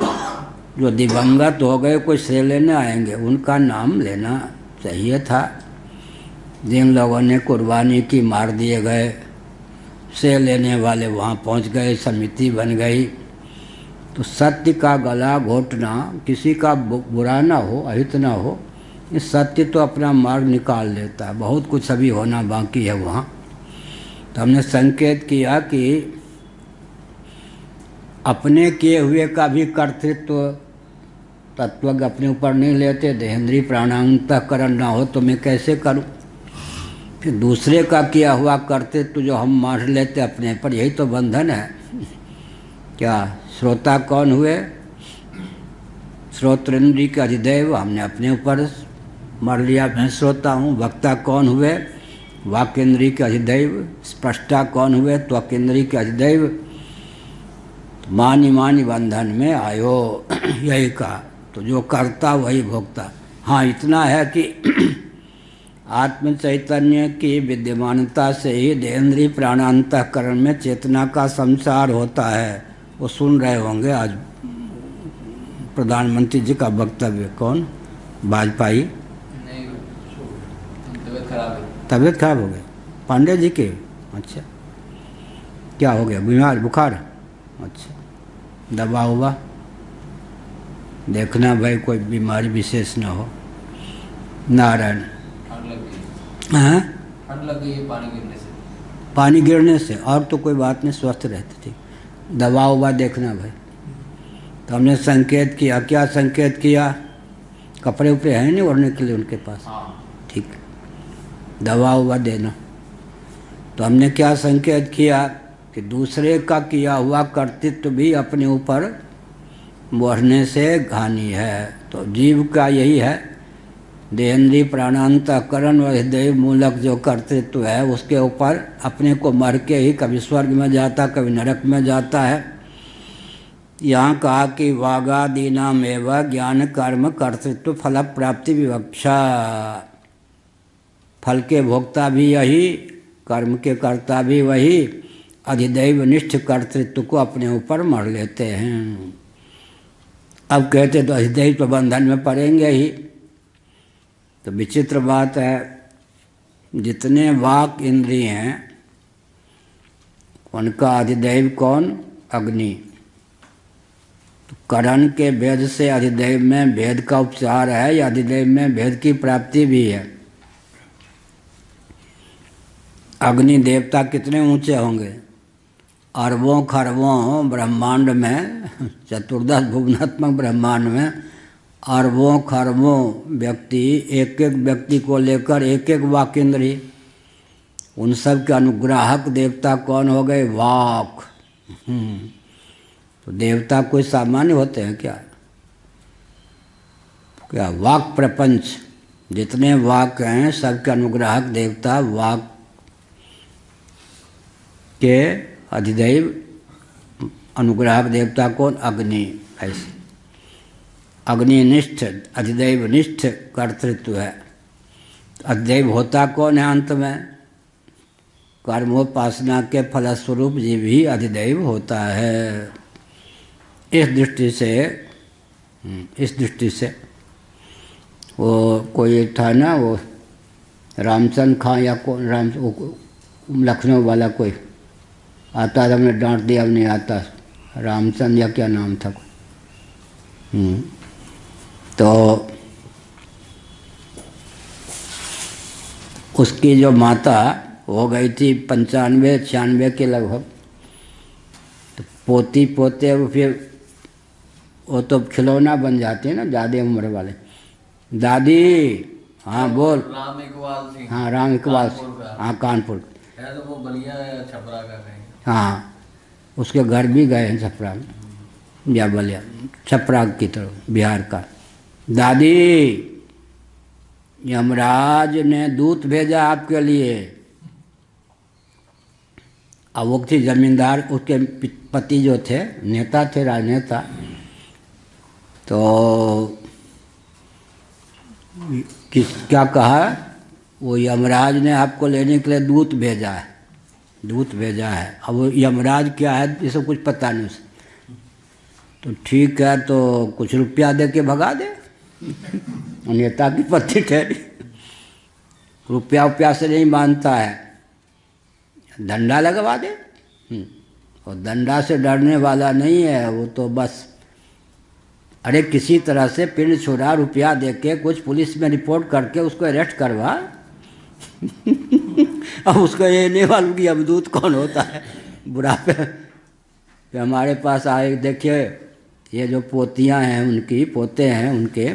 जो दिवंगत हो गए कोई श्रेय लेने आएंगे, उनका नाम लेना चाहिए था। जिन लोगों ने कुर्बानी की मार दिए गए, श्रेय लेने वाले वहाँ पहुँच गए, समिति बन गई। तो सत्य का गला घोटना, किसी का बुरा ना हो, अहित ना हो, इस सत्य तो अपना मार्ग निकाल लेता है। बहुत कुछ अभी होना बाकी है वहाँ। तो हमने संकेत किया कि अपने किए हुए का भी कर्तृत्व तत्वज्ञ अपने ऊपर नहीं लेते। देहेंद्रीय प्राणांतकरण ना हो तो मैं कैसे करूं? फिर दूसरे का किया हुआ कर्तृत्व जो हम मान लेते अपने पर, यही तो बंधन है। क्या श्रोता कौन हुए? श्रोत्रेंद्रिय के अधिदैव हमने अपने ऊपर मार लिया, मैं श्रोता हूँ। वक्ता कौन हुए? वाक्येंद्रिय के अधिदैव। स्पष्टा कौन हुए? त्वकेंद्रिय के अधिदैव। मानी मानी बंधन में आयो, यही कहा। तो जो करता वही भोगता। हाँ, इतना है कि आत्म चैतन्य की विद्यमानता से ही देहेंद्रीय प्राणांतकरण में चेतना का संसार होता है। वो सुन रहे होंगे आज प्रधानमंत्री जी का वक्तव्य। कौन? वाजपेयी। नहीं, तबीयत खराब है। तबीयत खराब हो गई पांडे जी के? अच्छा, क्या हो गया? बीमार, बुखार? अच्छा, दवा हुआ? देखना भाई कोई बीमारी विशेष ना हो। नारायण। ठंड लग गई। हाँ, ठंड लग गई है पानी गिरने से। पानी गिरने से? और तो कोई बात नहीं, स्वस्थ रहते थे। दवा हुआ देखना भाई। तो हमने संकेत किया। क्या संकेत किया? कपड़े उपड़े हैं नहीं ओढ़ने के लिए उनके पास? हाँ। ठीक, दवा हुआ देना। तो हमने क्या संकेत किया कि दूसरे का किया हुआ कर्तृत्व भी अपने ऊपर बढ़ने से हानि है। तो जीव का यही है, देहेंद्रीय प्राणांतकरण और हृदय मूलक जो कर्तृत्व है, उसके ऊपर अपने को मर के ही कभी स्वर्ग में जाता, कभी नरक में जाता है। यहाँ कहा कि वागादीनाम एवं ज्ञान कर्म कर्तृत्व फल प्राप्ति विवक्षा। फल के भोक्ता भी यही, कर्म के कर्ता भी वही, अधिदैव निष्ठ कर्तृत्व को अपने ऊपर मर लेते हैं। अब कहते तो अधिदैव तो बंधन में पड़ेंगे ही। तो विचित्र बात है, जितने वाक इंद्रिय हैं उनका अधिदैव कौन? अग्नि। तो करण के भेद से अधिदैव में भेद का उपचार है या अधिदैव में भेद की प्राप्ति भी है? अग्नि देवता कितने ऊंचे होंगे? अरबों खरबों ब्रह्मांड में, चतुर्दश भुवनात्मक ब्रह्मांड में अरबों खरबों व्यक्ति, एक एक व्यक्ति को लेकर एक एक वाक इंद्रिय। उन सब के अनुग्राहक देवता कौन हो गए? वाक। तो देवता कोई सामान्य होते हैं क्या? क्या वाक प्रपंच, जितने वाक हैं सबके अनुग्राहक देवता वाक के अधिदैव अनुग्राहक देवता कौन? अग्नि। ऐसे अग्निनिष्ठ अधिदैव निष्ठ कर्तृत्व है। अधिदैव होता कौन है अंत में? कर्मोपासना के फलस्वरूप जीव ही अधिदैव होता है। इस दृष्टि से वो कोई था ना, वो रामचंद्र खां या कौन, लखनऊ वाला कोई आता था, हमने डांट दिया, अब नहीं आता। रामचंद्र या क्या नाम था। तो उसकी जो माता हो गई थी 95-96 के लगभग। तो पोती पोते फिर वो तो खिलौना बन जाते हैं ना ज़्यादा उम्र वाले। दादी, हाँ बोल। राम इकबाल सिंह। हाँ, राम इकबाल सिंह, हाँ कानपुर है। तो वो बलिया या छपरा का कहीं। हाँ, उसके घर भी गए हैं छपरा में, या बलिया, छपरा की तरफ, बिहार का। दादी, यमराज ने दूत भेजा आपके लिए। अब वो थी जमींदार, उसके पति जो थे नेता थे, राजनेता। तो क्या कहा वो यमराज ने आपको लेने के लिए दूत भेजा है, दूत भेजा है। अब वो यमराज क्या है इसे कुछ पता नहीं उसे, तो ठीक है तो कुछ रुपया दे के भगा दे। नेता की पत्नी ठहरी, रुपया उपया से नहीं मानता है, डंडा लगवा दे। और डंडा से डरने वाला नहीं है वो, तो बस अरे किसी तरह से पिंड छुड़ा, रुपया दे के कुछ पुलिस में रिपोर्ट करके उसको अरेस्ट करवा। अब उसको ये नहीं मालूम कि अवधूत कौन होता है। बुढ़ापे पे हमारे पास आए, देखिए ये जो पोतियां हैं उनकी, पोते हैं उनके,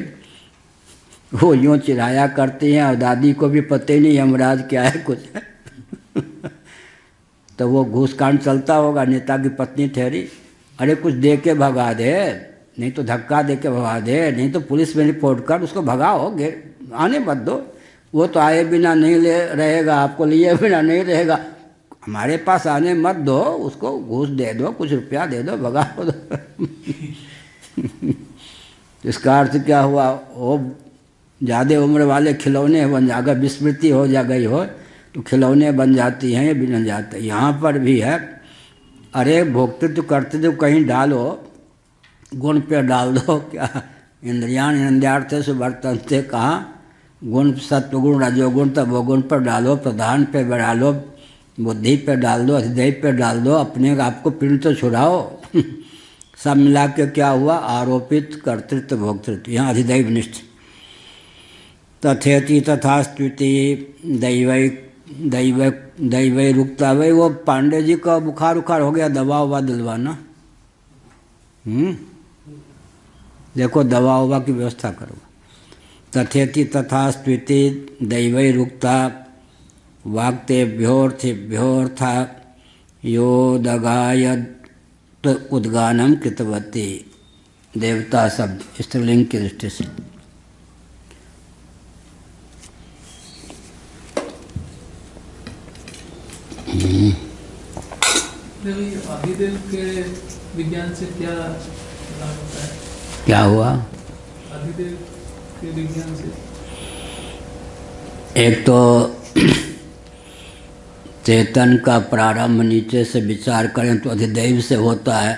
वो यूँ चिढ़ाया करती हैं और दादी को भी पता ही नहीं यमराज क्या है कुछ। तो वो घूस कांड चलता होगा। नेता की पत्नी ठहरी, अरे कुछ दे के भगा दे, नहीं तो धक्का दे के भगा दे, नहीं तो पुलिस में रिपोर्ट कर, उसको भगाओ, आने मत दो। वो तो आए बिना नहीं ले रहेगा, आपको लिए बिना नहीं रहेगा, हमारे पास आने मत दो, उसको घूस दे दो, कुछ रुपया दे दो, भगा दो। इसका अर्थ क्या हुआ, वो ज़्यादा उम्र वाले खिलौने बन जा, अगर विस्मृति हो जा गई हो तो खिलौने बन जाती हैं, ये बन जाते हैं। यहाँ पर भी है, अरे भोक्तृत्व कर्तृत्व कहीं डालो, गुण पे डाल दो। क्या इंद्रियाण इंद्रियार्थ से वर्तन्ते, कहाँ गुण सत्वगुण रजोगुण तमोगुण पर डालो, प्रधान पे डालो, बुद्धि पे डाल दो, अधिदैव पे डाल दो, अपने आप को पिंड तो छुड़ाओ। सब मिला के क्या हुआ, आरोपित कर्तृत्व भोक्तृत्व, यहाँ अधिदैव निष्ठ। तथेति तथास्तुति दैवै दैवै दैवै रुकता। वही वो पांडे जी का बुखार उखार हो गया, दवा ववा दिलवाना। देखो दवा ववा की व्यवस्था करो। तथेति तथास्तुति दैवै रुक्ता वाक्तेभ्योऽर्थिभ्योऽर्था यो दगायत उद्गानम कृतवती। देवता शब्द स्त्रीलिंग की दृष्टि से। आदिदेव के विज्ञान से क्या लाभ होता है? क्या हुआ? आदिदेव के विज्ञान से एक तो चेतन का प्रारंभ नीचे से विचार करें तो अधिदैव से होता है।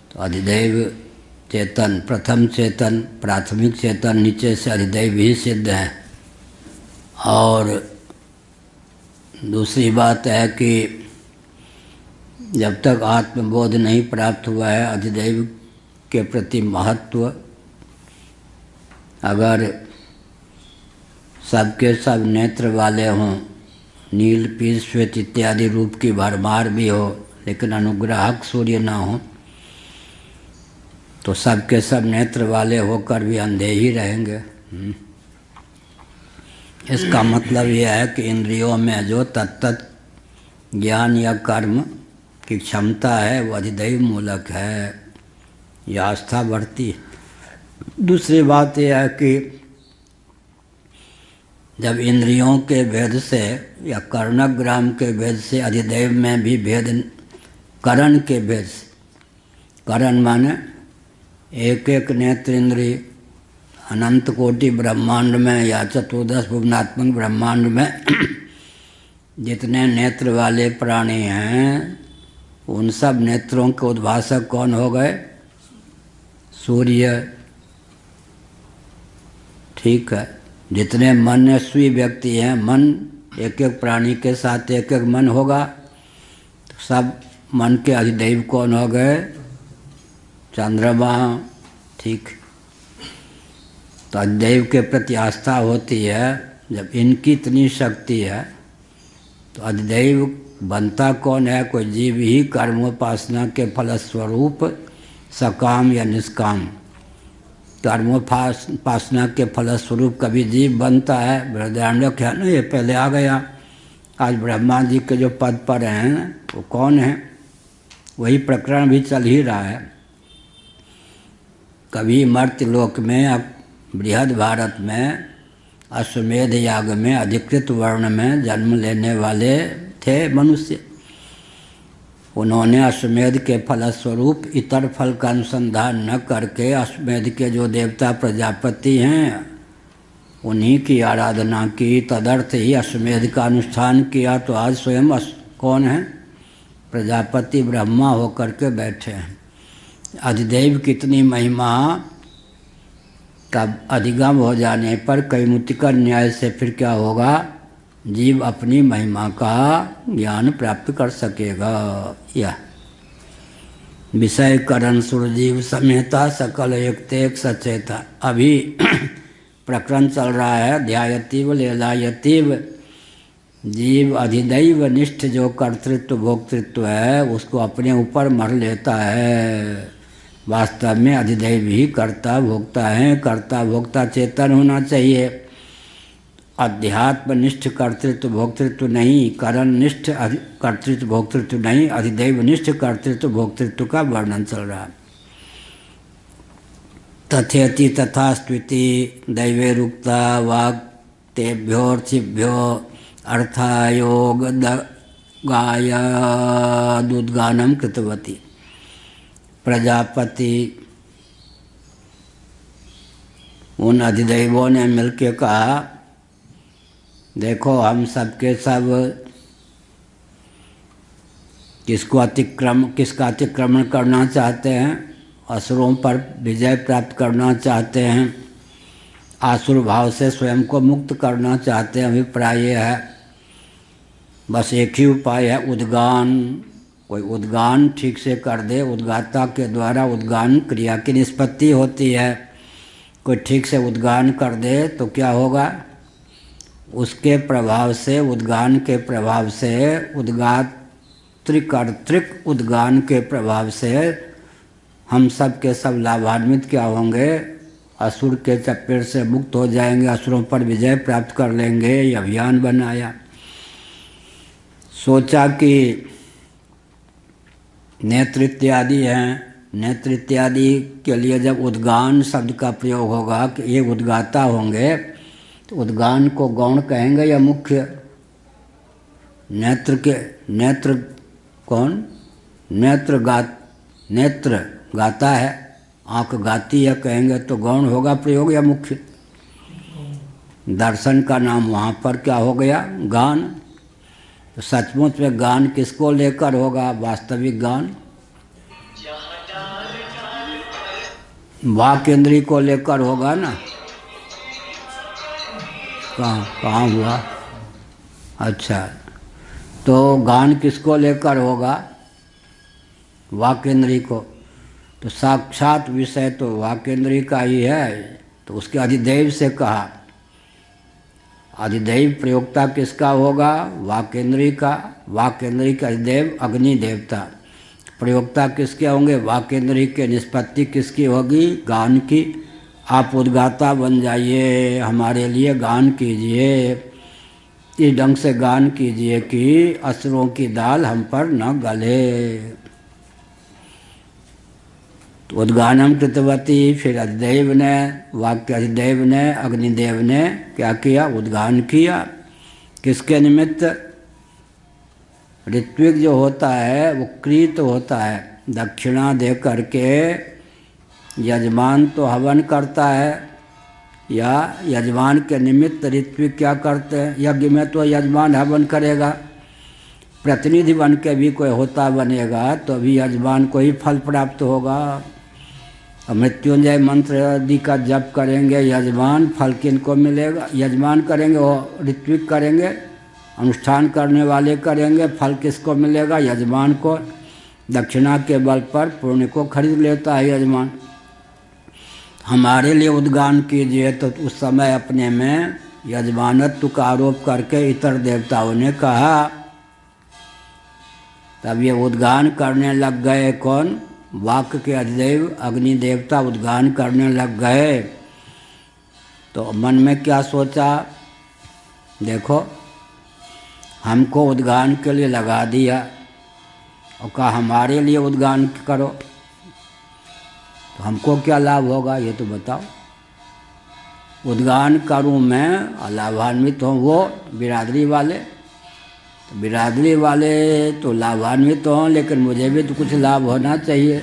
तो अधिदैव चेतन, प्रथम चेतन, प्राथमिक चेतन, नीचे से अधिदैव ही सिद्ध है। और दूसरी बात है कि जब तक आत्मबोध नहीं प्राप्त हुआ है, अधिदैव के प्रति महत्व अगर सबके सब नेत्र वाले हों, नील पीत श्वेत इत्यादि रूप की भरमार भी हो, लेकिन अनुग्राहक सूर्य ना हो, तो सबके सब नेत्र वाले होकर भी अंधे ही रहेंगे। इसका मतलब यह है कि इंद्रियों में जो तत्त ज्ञान या कर्म की क्षमता है वो अधिदैव मूलक है, यह आस्था बढ़ती है। दूसरी बात यह है कि जब इंद्रियों के भेद से या कर्णग्राम के भेद से अधिदैव में भी भेद, करण के भेद से, करण माने एक एक नेत्र इंद्रिय अनंत कोटि ब्रह्मांड में या चतुर्दश भुवनात्मक ब्रह्मांड में जितने नेत्र वाले प्राणी हैं, उन सब नेत्रों के उद्भाषक कौन हो गए? सूर्य। ठीक है, जितने मनस्वी व्यक्ति हैं, मन एक एक प्राणी के साथ एक एक मन होगा, तो सब मन के अधिदैव कौन हो गए? चंद्रमा। ठीक, तो अधिदैव के प्रति आस्था होती है। जब इनकी इतनी शक्ति है तो अधिदैव बनता कौन है? कोई जीव ही कर्मोपासना के फलस्वरूप, सकाम या निष्काम। कर्मोपासना के फलस्वरूप कभी जीव बनता है, बृहदारण्यक है ना, ये पहले आ गया। आज ब्रह्मा जी के जो पद पर हैं वो कौन है? वही प्रकरण भी चल ही रहा है। कभी मर्त्य लोक में, अब बृहद भारत में अश्वमेध याग में अधिकृत वर्ण में जन्म लेने वाले थे मनुष्य। उन्होंने अश्वमेध के फलस्वरूप इतर फल का अनुसंधान न करके अश्वमेध के जो देवता प्रजापति हैं उन्हीं की आराधना की, तदर्थ ही अश्वमेध का अनुष्ठान किया। तो आज स्वयं कौन है? प्रजापति ब्रह्मा होकर के बैठे हैं। अधिदेव कितनी महिमा का अधिगम हो जाने पर कैमुतिकर न्याय से फिर क्या होगा? जीव अपनी महिमा का ज्ञान प्राप्त कर सकेगा। यह विषय करण सुरजीव समेता सकल युक्तेक सचेता। अभी प्रकरण चल रहा है ध्यायतीव लीलायतीव। जीव अधिदैव निष्ठ जो कर्तृत्व भोक्तृत्व है उसको अपने ऊपर मर लेता है। वास्तव में अधिदैव ही कर्ता भोक्ता है। कर्ता भोक्ता चेतन होना चाहिए। अध्यात्म निष्ठ कर्तृत्व भोक्तृत्व नहीं, करण निष्ठ कर्तृत्व भोक्तृत्व नहीं, अधिदैव निष्ठ कर्तृत्व भोक्तृत्व का वर्णन चल रहा है। तथेति तथा स्तुति दैवे रुक्ता वाक् तेभ्योर्चिभ्यो अर्थायोग गायादुद्गानम कृतवती। प्रजापति उन अधिदैवों ने मिलके कहा, देखो हम सबके सब किसका अतिक्रमण करना चाहते हैं? असुरों पर विजय प्राप्त करना चाहते हैं। आसुर भाव से स्वयं को मुक्त करना चाहते हैं। अभिप्राय यह है, बस एक ही उपाय है, उद्गान। कोई उद्गान ठीक से कर दे। उद्गाता के द्वारा उद्गान क्रिया की निष्पत्ति होती है। कोई ठीक से उद्गान कर दे तो क्या होगा? उसके प्रभाव से, उद्गान के प्रभाव से, उद्गात्रिक उद्गान के प्रभाव से हम सब के सब लाभान्वित क्या होंगे? असुर के चपेट से मुक्त हो जाएंगे, असुरों पर विजय प्राप्त कर लेंगे। ये अभियान बनाया। सोचा कि नेत्र इत्यादि हैं, नेत्र इत्यादि के लिए जब उद्गान शब्द का प्रयोग होगा कि ये उद्गाता होंगे, तो उद्गान को गौण कहेंगे या मुख्य? नेत्र कौन? नेत्र गाता है, आँख गाती है कहेंगे तो गौण होगा प्रयोग या मुख्य? दर्शन का नाम वहाँ पर क्या हो गया? गान। तो सचमुच में गान किसको लेकर होगा? वास्तविक गान वाक् इंद्री को लेकर होगा ना। कहाँ हुआ? अच्छा, तो गान किसको लेकर होगा? वाक् इंद्री को। तो साक्षात विषय तो वाक् इंद्री का ही है। तो उसके अधिदैव से कहा। अधिदैव प्रयोक्ता किसका होगा? वाक् इंद्री का। वाक् इंद्री का अधिदैव अग्नि देवता। प्रयोक्ता किसके होंगे? वाक् इंद्री के। निष्पत्ति किसकी होगी? गान की। आप उद्गाता बन जाइए, हमारे लिए गान कीजिए, इस ढंग से गान कीजिए कि असुरों की दाल हम पर न गले। तो उद्गानम कृतवती। फिर अधिदैव ने, वाक्य अधिदैव ने, अग्निदेव ने क्या किया? उद्गान किया। किसके निमित्त? ऋत्विक जो होता है वो कृत होता है। दक्षिणा दे करके यजमान तो हवन करता है, या यजमान के निमित्त ऋत्विक क्या करते हैं? यज्ञ में तो यजमान हवन करेगा। प्रतिनिधि बन के भी कोई होता बनेगा तो अभी यजमान को ही फल प्राप्त होगा। मृत्युंजय मंत्र आदि का जप करेंगे यजमान, फल किनको मिलेगा? यजमान करेंगे, वो ऋत्विक करेंगे, अनुष्ठान करने वाले करेंगे, फल किसको मिलेगा? यजमान को। दक्षिणा के बल पर पुण्य को खरीद लेता है यजमान। हमारे लिए उद्गान कीजिए, तो उस समय अपने में यजमानत्व का आरोप करके इतर देवताओं ने कहा। तब ये उद्गान करने लग गए। कौन? वाक्य के अधिदैव अग्नि देवता उद्गान करने लग गए। तो मन में क्या सोचा? देखो, हमको उद्गान के लिए लगा दिया और कहा हमारे लिए उद्गान करो, तो हमको क्या लाभ होगा ये तो बताओ। उद्गान करूं मैं, लाभान्वित हों वो बिरादरी वाले, तो बिरादरी वाले तो लाभान्वित हों, लेकिन मुझे भी तो कुछ लाभ होना चाहिए।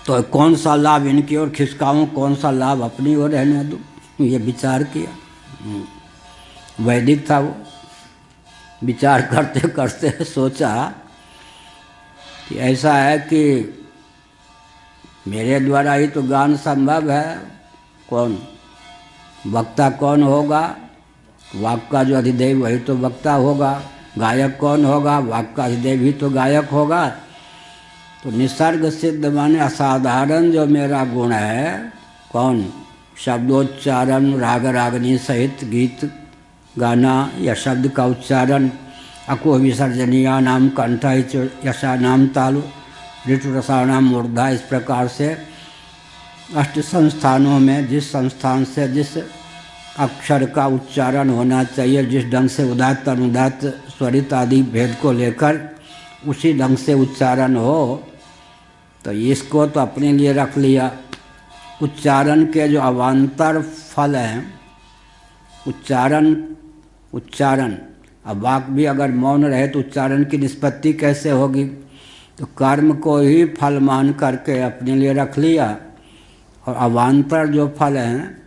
तो कौन सा लाभ इनकी ओर खिसकाऊं, कौन सा लाभ अपनी ओर रहने दूं, ये विचार किया। वैदिक था वो। विचार करते करते सोचा कि ऐसा है कि मेरे द्वारा ही तो गान संभव है। कौन वक्ता कौन होगा? वाक का जो अधिदेव वही तो वक्ता होगा। गायक कौन होगा? वाक का अधिदेव ही तो गायक होगा। तो निसर्ग सिद्ध माने असाधारण जो मेरा गुण है, कौन? शब्दोच्चारण, राग रागनी सहित गीत गाना या शब्द का उच्चारण, अको विसर्जनीया नाम कंठ यशा नाम तालु ऋतु रसाणाम मूर्धा, इस प्रकार से अष्ट संस्थानों में जिस संस्थान से जिस अक्षर का उच्चारण होना चाहिए, जिस ढंग से उदात्त अनुदात्त स्वरित आदि भेद को लेकर उसी ढंग से उच्चारण हो, तो इसको तो अपने लिए रख लिया। उच्चारण के जो अवान्तर फल हैं, उच्चारण अब वाक भी अगर मौन रहे तो उच्चारण की निष्पत्ति कैसे होगी? तो कर्म को ही फल मान करके अपने लिए रख लिया। और अवान्तर जो फल हैं,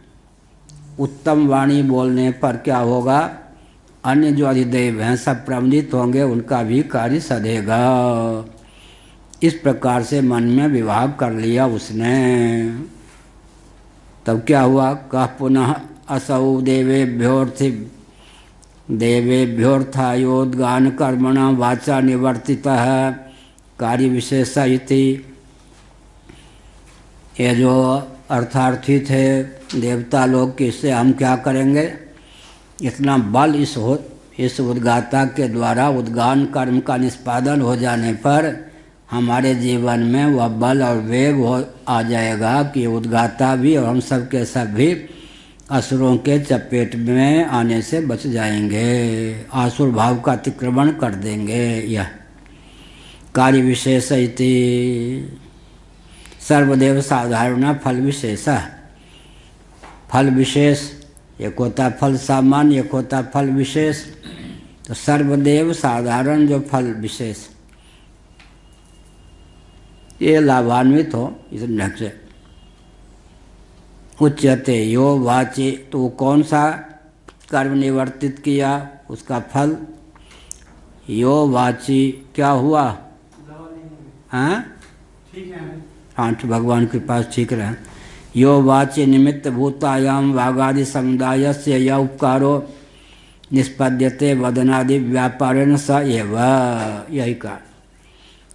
उत्तम वाणी बोलने पर क्या होगा? अन्य जो अधिदेव हैं सब प्रबंधित होंगे, उनका भी कार्य सधेगा। इस प्रकार से मन में विभाग कर लिया उसने। तब क्या हुआ? कह पुनः असौ देवेभ्योर्थायोद्गान कर्मणा वाचा निवर्तितः कार्य विशेष इति। ये जो अर्थार्थी थे देवता लोग कि इससे हम क्या करेंगे? इतना बल इस उद्गाता के द्वारा उद्गान कर्म का निष्पादन हो जाने पर हमारे जीवन में वह बल और वेग आ जाएगा कि उद्गाता भी और हम सब के सब भी असुरों के चपेट में आने से बच जाएंगे, आसुर भाव का अतिक्रमण कर देंगे। यह कार्य विशेष इति। सर्वदेव साधारण फल विशेष। फल विशेष एक होता फल सामान्य, एक होता फल विशेष। तो सर्वदेव साधारण जो फल विशेष, ये लाभान्वित हो इस ढंग से। उच्यते यो वाचे, तो कौन सा कर्म निवर्तित किया? उसका फल यो वाची क्या हुआ? हाँ हाँ, भगवान के पास ठीक रहे। यो वाचे निमित्त भूतायाम वागादि समुदायस्य य उपकारो निष्पद्यते वदनादि व्यापारेण स एव। यही का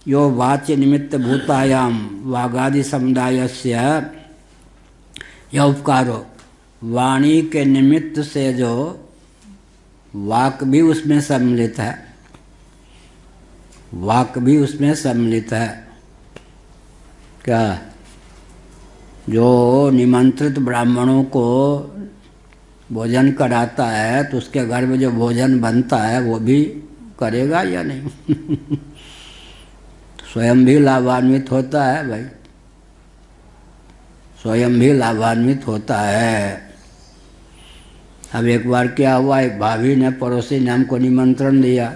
यो वाच्य निमित्त भूतायाम वागादि समुदायस्य यह उपकारो, वाणी के निमित्त से जो वाक भी उसमें सम्मिलित है, वाक भी उसमें सम्मिलित है। क्या? जो निमंत्रित ब्राह्मणों को भोजन कराता है तो उसके घर में जो भोजन बनता है वो भी करेगा या नहीं? स्वयं भी लाभान्वित होता है भाई, स्वयं भी लाभान्वित होता है। अब एक बार क्या हुआ, एक भाभी ने पड़ोसी ने हमको निमंत्रण दिया।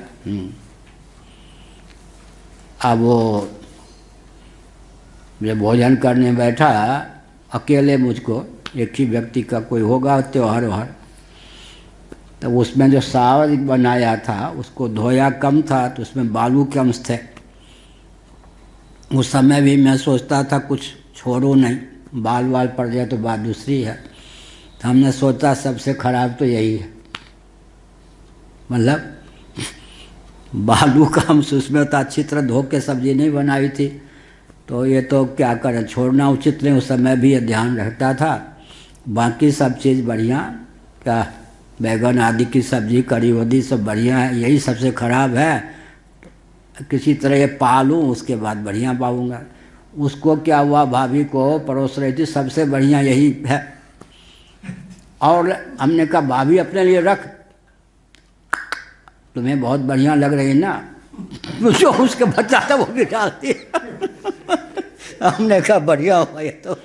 अब वो जब भोजन करने बैठा, अकेले मुझको, एक ही व्यक्ति का कोई होगा त्योहार वहार, तो उसमें जो साग बनाया था उसको धोया कम था तो उसमें बालू के अंश थे। उस समय भी मैं सोचता था कुछ छोड़ू नहीं, बाल वाल पड़ जाए तो बात दूसरी है। तो हमने सोचा सबसे खराब तो यही है, मतलब बालू का अंश उसमें था, अच्छी तरह धो के सब्जी नहीं बनाई थी, तो ये तो क्या करें, छोड़ना उचित नहीं। उस समय भी ये ध्यान रहता था। बाकी सब चीज़ बढ़िया, क्या बैगन आदि की सब्जी करी वदी सब बढ़िया है, यही सबसे खराब है। किसी तरह ये पालूँ उसके बाद बढ़िया पाऊँगा। उसको क्या हुआ, भाभी को परोस रही थी, सबसे बढ़िया यही है। और हमने कहा भाभी अपने लिए रख, तुम्हें बहुत बढ़िया लग रही ना, जो उसके बच्चा था वो भी डालती। हमने कहा बढ़िया हुआ ये तो।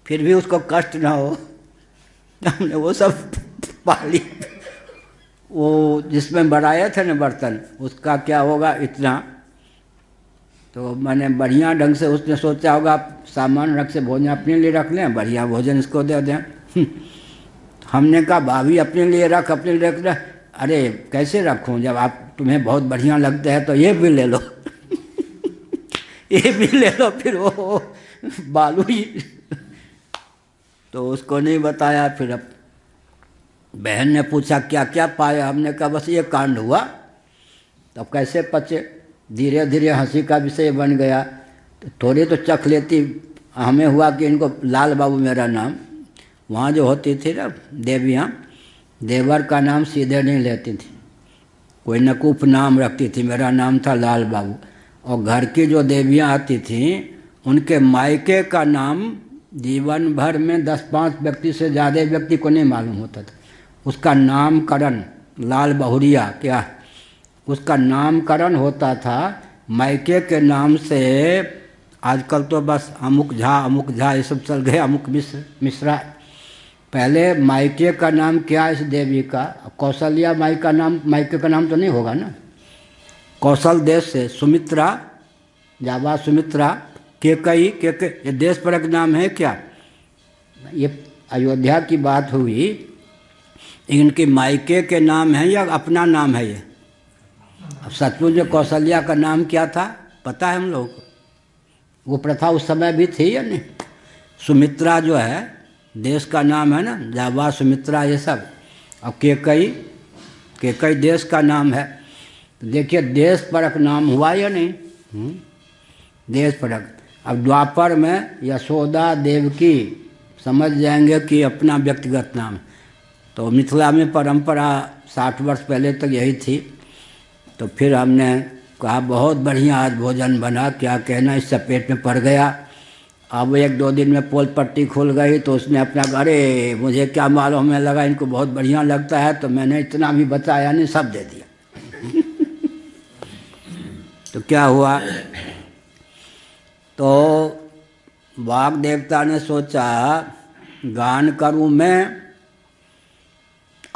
फिर भी उसको कष्ट ना हो, हमने वो सब पाली। वो जिसमें बनाए थे ना बर्तन, उसका क्या होगा, इतना तो मैंने बढ़िया ढंग से, उसने सोचा होगा सामान्य रंग से भोजन अपने लिए रख लें, बढ़िया भोजन इसको दे दें। हमने कहा भाभी अपने लिए रख, अपने लिए रख। अरे कैसे रखूं, जब आप तुम्हें बहुत बढ़िया लगता है तो ये भी ले लो। ये भी ले लो। फिर वो बालू ही तो उसको नहीं बताया। फिर अब बहन ने पूछा क्या क्या पाया, हमने कहा बस ये कांड हुआ। तब कैसे पचे, धीरे धीरे हंसी का विषय बन गया। तो थोड़ी तो चख लेती, हमें हुआ कि इनको लाल बाबू मेरा नाम, वहाँ जो होती थी ना देवियाँ, देवर का नाम सीधे नहीं लेती थी, कोई नकूफ नाम रखती थी। मेरा नाम था लाल बाबू। और घर की जो देवियाँ आती थीं उनके मायके का नाम जीवन भर में 10-5 व्यक्ति से ज़्यादा व्यक्ति को नहीं मालूम होता था। उसका नामकरण लाल बहुरिया क्या, उसका नामकरण होता था मायके के नाम से। आजकल तो बस अमुक झा ये सब चल गए, अमुक मिश्रा। पहले मायके का नाम क्या इस देवी का, कौशल्या माई का नाम, मायके का नाम तो नहीं होगा ना। कौशल देश से सुमित्रा, जावा सुमित्रा, केकई, ये देश परक नाम है क्या। ये अयोध्या की बात हुई, इनके मायके के नाम है या अपना नाम है ये। अब सचमुच में कौशल्या का नाम क्या था पता है हम लोगों को, वो प्रथा उस समय भी थी या नहीं। सुमित्रा जो है देश का नाम है ना, जावा सुमित्रा ये सब। अब केकई देश का नाम है। तो देखिए देश परक नाम हुआ या नहीं, देश परक। अब द्वापर में यशोदा देवकी समझ जाएंगे कि अपना व्यक्तिगत नाम। तो मिथिला में परंपरा 60 वर्ष पहले तक यही थी। तो फिर हमने कहा बहुत बढ़िया आज भोजन बना, क्या कहना, इससे पेट में पड़ गया। अब 1-2 दिन में पोल पट्टी खुल गई तो उसने अपना, अरे मुझे क्या मालूम, हमें लगा इनको बहुत बढ़िया लगता है, तो मैंने इतना भी बचाया नहीं, सब दे दिया। तो क्या हुआ, तो वाग देवता ने सोचा गान करूं मैं,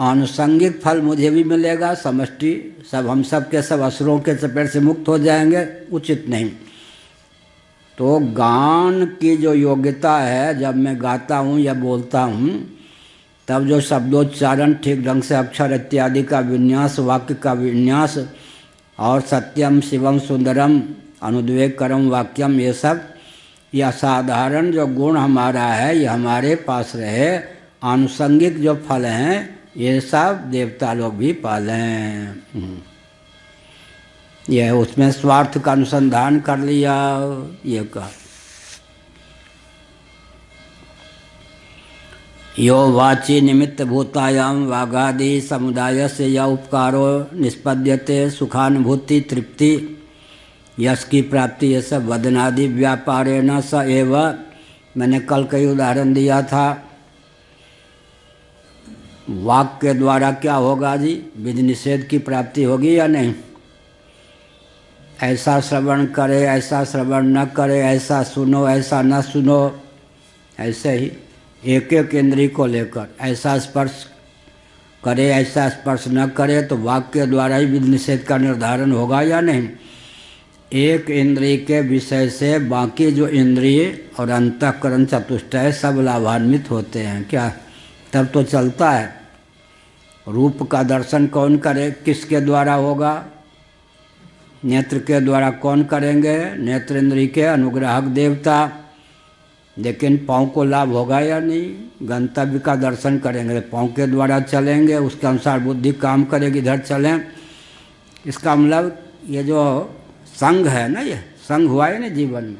आनुषंगिक फल मुझे भी मिलेगा, समष्टि सब, हम सब के सब असुरों के चपेट से मुक्त हो जाएंगे, उचित नहीं। तो गान की जो योग्यता है, जब मैं गाता हूँ या बोलता हूँ तब जो शब्दोच्चारण ठीक ढंग से अक्षर इत्यादि का विन्यास, वाक्य का विन्यास और सत्यम शिवम सुंदरम अनुद्वेगकरम वाक्यम, ये सब, ये असाधारण जो गुण हमारा है ये हमारे पास रहे। आनुषंगिक जो फल हैं ये सब देवता लोग भी पालें। यह उसमें स्वार्थ का अनुसंधान कर लिया। ये कहा यो वाची निमित्त भूतायाम वागादि समुदाय से या उपकारो निष्पद्यते सुखानुभूति तृप्ति यश की प्राप्ति, ये सब वदनादि व्यापारेण स एव। मैंने कल कई उदाहरण दिया था। वाक के द्वारा क्या होगा जी, विधि निषेध की प्राप्ति होगी या नहीं। ऐसा श्रवण करे, ऐसा श्रवण न करे, ऐसा सुनो, ऐसा न सुनो, ऐसे ही एक एक इंद्रिय को लेकर ऐसा स्पर्श करे, ऐसा स्पर्श न करे, तो वाक के द्वारा ही विधि निषेध का निर्धारण होगा या नहीं। एक इंद्रिय के विषय से बाकी जो इंद्रिय और अंतःकरण चतुष्टय सब लाभान्वित होते हैं क्या, तब तो चलता है। रूप का दर्शन कौन करे, किसके द्वारा होगा, नेत्र के द्वारा कौन करेंगे, नेत्र इंद्रिय के अनुग्राहक देवता। लेकिन पाँव को लाभ होगा या नहीं, गंतव्य का दर्शन करेंगे, पाँव के द्वारा चलेंगे, उसके अनुसार बुद्धि काम करेगी, इधर चलें। इसका मतलब ये जो संग है ना, ये संग हुआ है ना जीवन में,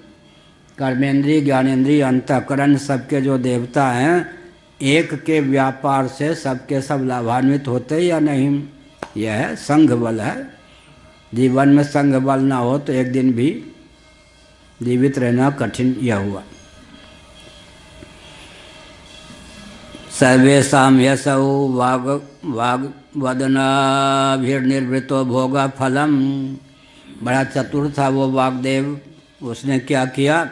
कर्मेंद्रिय, ज्ञानेंद्रिय, अंतःकरण सबके जो देवता हैं, एक के व्यापार से सबके सब लाभान्वित होते या नहीं। यह है संघ बल है। जीवन में संघ बल ना हो तो एक दिन भी जीवित रहना कठिन। यह हुआ सर्वेषां यसौ वाग वदनाभिर्निवृतो भोगा फलम। बड़ा चतुर था वो वागदेव। उसने क्या किया,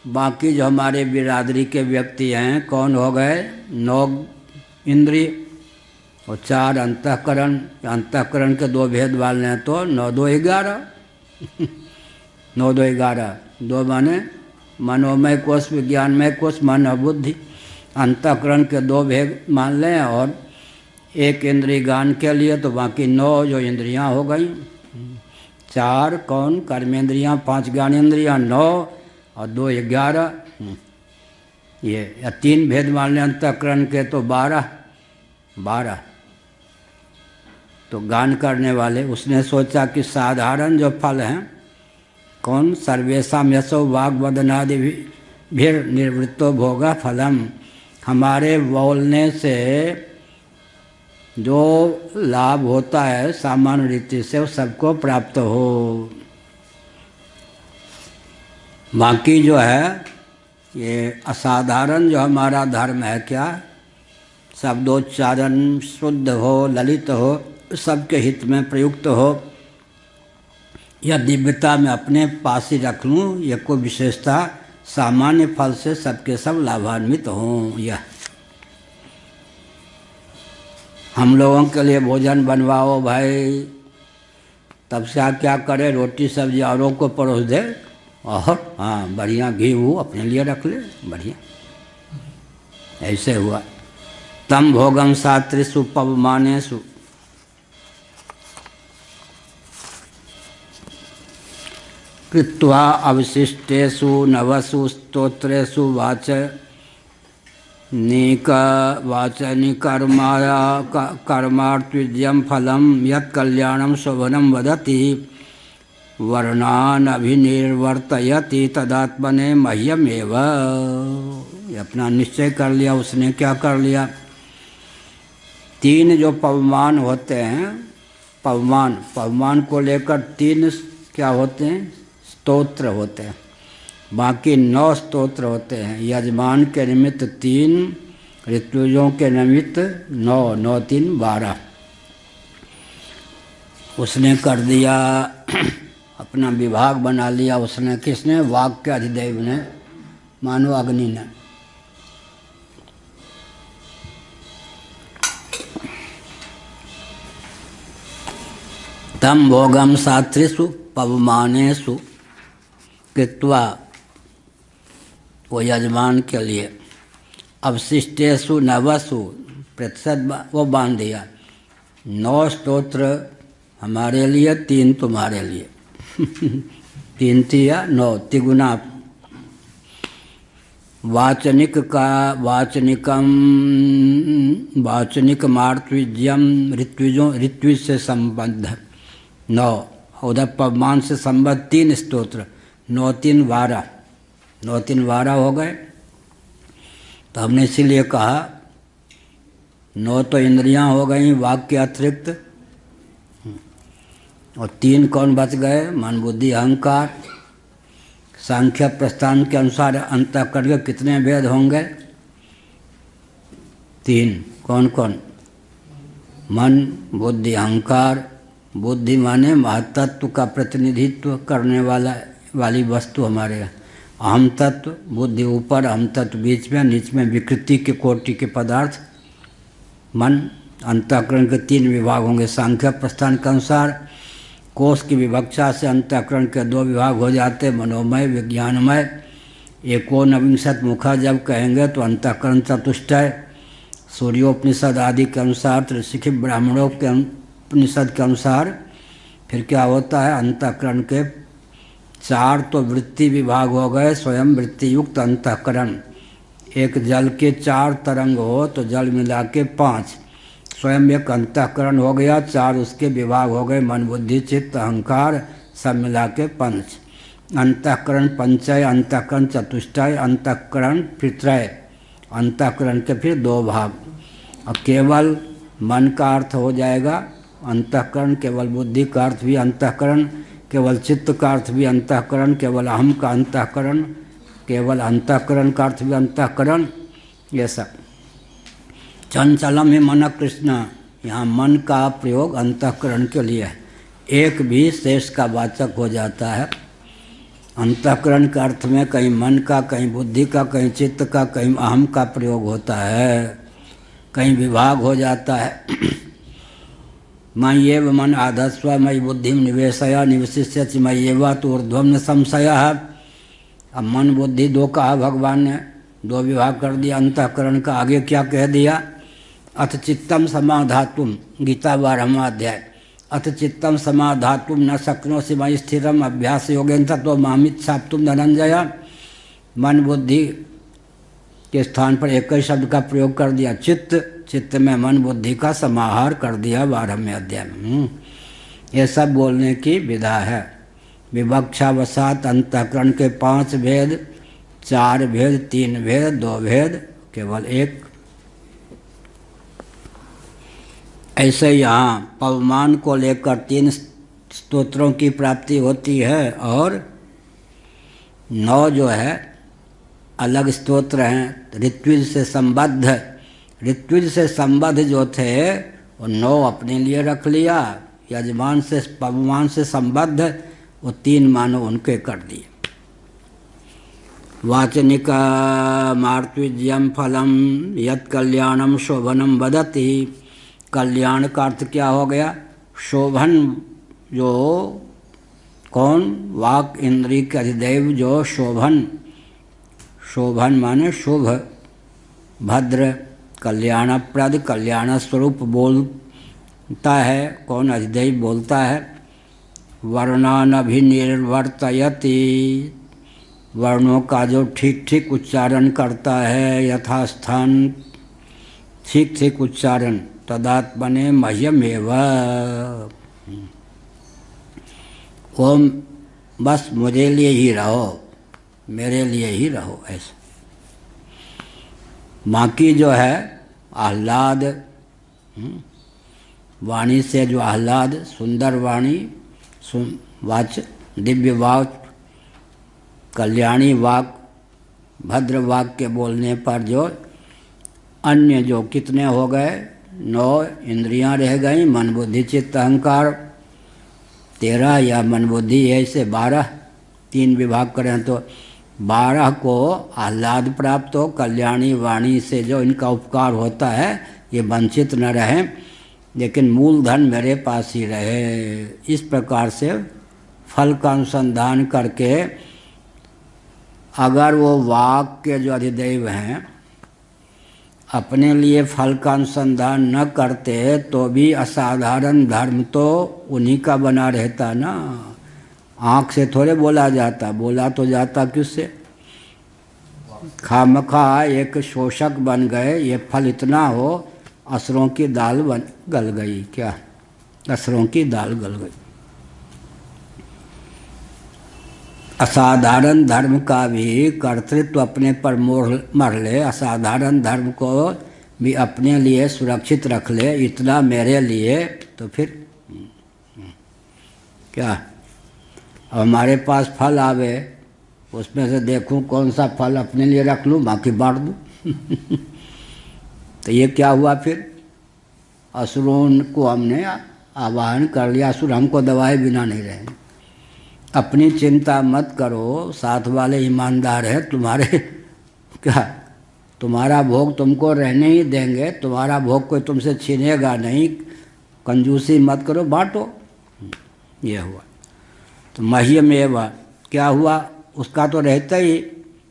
बाकी जो हमारे बिरादरी के व्यक्ति हैं कौन हो गए, 9 इंद्रिय और 4 अंतःकरण। अंतःकरण के 2 भेद वाले हैं तो 9 2 11 9 2 11, 2 माने मनोमय कोष, विज्ञानमय कोष, मन और बुद्धि। अंतःकरण के 2 भेद मान लें और 1 इंद्रिय ज्ञान के लिए, तो बाकी 9 जो इंद्रियां हो गई। 4 कौन कर्मेंद्रियां, 5 ज्ञानेंद्रियां, 9 और 2 11। ये या 3 भेद मान लें अंतःकरण के तो 12। तो गान करने वाले उसने सोचा कि साधारण जो फल हैं, कौन सर्वेशम यशो वाग्वदनादि भीर निर्वृत्तो भोगा फलम, हमारे बोलने से जो लाभ होता है सामान्य रीति से वो सबको प्राप्त हो। बाकी जो है ये असाधारण जो हमारा धर्म है, क्या शब्दोच्चारण शुद्ध हो, ललित हो, सबके हित में प्रयुक्त हो, या दिव्यता में अपने पास ही रख लूँ, यह कोई विशेषता सामान्य फल से सबके सब लाभान्वित हों। यह हम लोगों के लिए भोजन बनवाओ भाई, तब से क्या करे, रोटी सब्जी औरों को परोस दे और हाँ बढ़िया घी वो अपने लिए रख ले, बढ़िया ऐसे हुआ। तम भोगम सात्रिषु पवमानेषु, कृत्वा अवशिष्टेषु नवसु स्तोत्रेषु कर्मार्त्विज्यं फलम यत् कल्याणं शोभनं वदति वर्णान् अभिनिर्वर्तयति तदात्मने मह्यमेव। अपना निश्चय कर लिया उसने। क्या कर लिया? 3 जो पवमान होते हैं, पवमान को लेकर 3 क्या होते हैं? स्तोत्र होते हैं। बाकी 9 स्तोत्र होते हैं। यजमान के निमित्त 3, ऋत्विजों के निमित्त 9, 9 3 12। उसने कर दिया, अपना विभाग बना लिया उसने। किसने? वाक के अधिदेव ने, मानो अग्नि ने। तम भोगम सात्रिषु पवमानेषु कृत्वा, वो यजमान के लिए, अवशिष्टेषु नवसु प्रतिशत वो बांध दिया। 9 स्तोत्र हमारे लिए, 3 तुम्हारे लिए। 3 3 9 तिगुना। वाचनिक मार्त्विज्यम ऋत्विज से संबद्ध 9, उधर पवमान से संबद्ध 3 स्तोत्र। 9 3 12, 9 3 12 हो गए। तो हमने इसीलिए कहा 9 तो इंद्रियां हो गई वाक के अतिरिक्त, और 3 कौन बच गए? मन बुद्धि अहंकार। सांख्य प्रस्थान के अनुसार अंतःकरण के कितने भेद होंगे? 3। कौन कौन? मन बुद्धि अहंकार। बुद्धि माने महत्त्व का प्रतिनिधित्व करने वाली वस्तु हमारे। अहम तत्व, बुद्धि ऊपर, अहम तत्व बीच में, नीच में विकृति के कोटि के पदार्थ मन। अंतःकरण के 3 विभाग होंगे। सांख्य प्रस्थान के अनुसार कोष की विवक्षा से अंतःकरण के 2 विभाग हो जाते, मनोमय विज्ञानमय। एकोनविंशत मुखा जब कहेंगे तो अंतःकरण चतुष्टय। सूर्योपनिषद आदि के अनुसार, त्रिशिखी ब्राह्मणों के उपनिषद के अनुसार फिर क्या होता है? अंतःकरण के 4 तो वृत्ति विभाग हो गए, स्वयं वृत्ति युक्त अंतःकरण। एक जल के 4 तरंग हो तो जल मिला के 5, स्वयं एक अंतःकरण हो गया। 4 उसके विभाग हो गए, मन बुद्धि चित्त अहंकार, सब मिला के 5। अंतःकरण पंचय, अंतःकरण चतुष्टय, अंतःकरण फिर त्रय। अंतःकरण के फिर 2 भाग। और केवल मन का अर्थ हो जाएगा अंतःकरण, केवल बुद्धि का अर्थ भी अंतःकरण, केवल चित्त का अर्थ भी अंतःकरण, केवल अहम का अंतःकरण, केवल अंतःकरण का अर्थ भी अंतःकरण। ये सब चंचलम ही मन कृष्ण, यहाँ मन का प्रयोग अंतःकरण के लिए है। एक भी शेष का वाचक हो जाता है। अंतःकरण के अर्थ में कहीं मन का, कहीं बुद्धि का, कहीं चित्त का, कहीं अहम का प्रयोग होता है, कहीं विभाग हो जाता है। मय्येव मन आधस्व मयि बुद्धि निवेशय निवशिष्य मय्येव तो ऊर्ध्वम न संशय। अब मन बुद्धि दो कहा भगवान ने, दो विभाग कर दिया अंतःकरण का। आगे क्या कह दिया? अथ चित्तम समाधातुम, गीता 12वां अध्याय। अथ चित्तम समाधातुम न शक्नोसि मयि स्थिरम अभ्यास योगेन ततो मामिच्छाप्तुम धनंजय। मन बुद्धि के स्थान पर एक ही शब्द का प्रयोग कर दिया, चित्त। चित्त में मन बुद्धि का समाहार कर दिया 12वें अध्याय में। ये सब बोलने की विधा है। विवक्षावसात अंतःकरण के 5 भेद, 4 भेद, 3 भेद, 2 भेद, केवल एक। ऐसे यहाँ पवमान को लेकर 3 स्तोत्रों की प्राप्ति होती है और 9 जो है अलग स्तोत्र हैं ऋत्विज से संबद्ध। ऋत्विज से संबद्ध जो थे वो 9 अपने लिए रख लिया। यजमान से पवमान से संबद्ध वो 3 मानो उनके कर दिए। वाचनिका मार्तविज्यम फलम यत् कल्याणम शोभनम वदति। कल्याण का अर्थ क्या हो गया? शोभन, जो कौन? वाक इंद्रिय के अधिदेव जो शोभन, शोभन माने शुभ, भद्र, कल्याणप्रद, कल्याण स्वरूप बोलता है। कौन? अधिदेव बोलता है। वर्णानभिनिर्वर्तयति, वर्णों का जो ठीक ठीक उच्चारण करता है, यथास्थान ठीक ठीक उच्चारण, तदात्मने मह्यमेव। ओम, बस मुझे लिए ही रहो, मेरे लिए ही रहो, ऐसा। बाकी जो है आह्लाद, वाणी से जो आह्लाद, सुंदर वाणी, वाच, दिव्य वाक, कल्याणी वाक, भद्र वाक के बोलने पर जो अन्य जो कितने हो गए? 9 इंद्रियां रह गई। मन बुद्धि चित्त अहंकार 13, या मन बुद्धि ऐसे 12, 3 विभाग करें तो 12 को आह्लाद प्राप्त हो। कल्याणी वाणी से जो इनका उपकार होता है ये वंचित न रहे, लेकिन मूलधन मेरे पास ही रहे। इस प्रकार से फल का अनुसंधान करके अगर वो वाक के जो अधिदेव हैं अपने लिए फल का अनुसंधान न करते तो भी असाधारण धर्म तो उन्हीं का बना रहता ना। आँख से थोड़े बोला जाता, बोला तो जाता किससे? खामखा एक शोषक बन गए। ये फल इतना हो, असुरों की दाल गल गई। क्या? असुरों की दाल गल गई। असाधारण धर्म का भी कर्तृत्व अपने पर मर ले, असाधारण धर्म को भी अपने लिए सुरक्षित रख ले, इतना मेरे लिए, तो फिर क्या? अब हमारे पास फल आवे, उसमें से देखूं कौन सा फल अपने लिए रख लूं, बाकी बांट दूं। तो ये क्या हुआ फिर? असुरों को हमने आवाहन कर लिया, असुर हमको दबाए बिना नहीं रहेंगे। अपनी चिंता मत करो, साथ वाले ईमानदार है तुम्हारे, क्या तुम्हारा भोग तुमको रहने ही देंगे, तुम्हारा भोग कोई तुमसे छीनेगा नहीं, कंजूसी मत करो, बांटो। ये हुआ। तो मह्यमेव क्या हुआ? उसका तो रहता ही।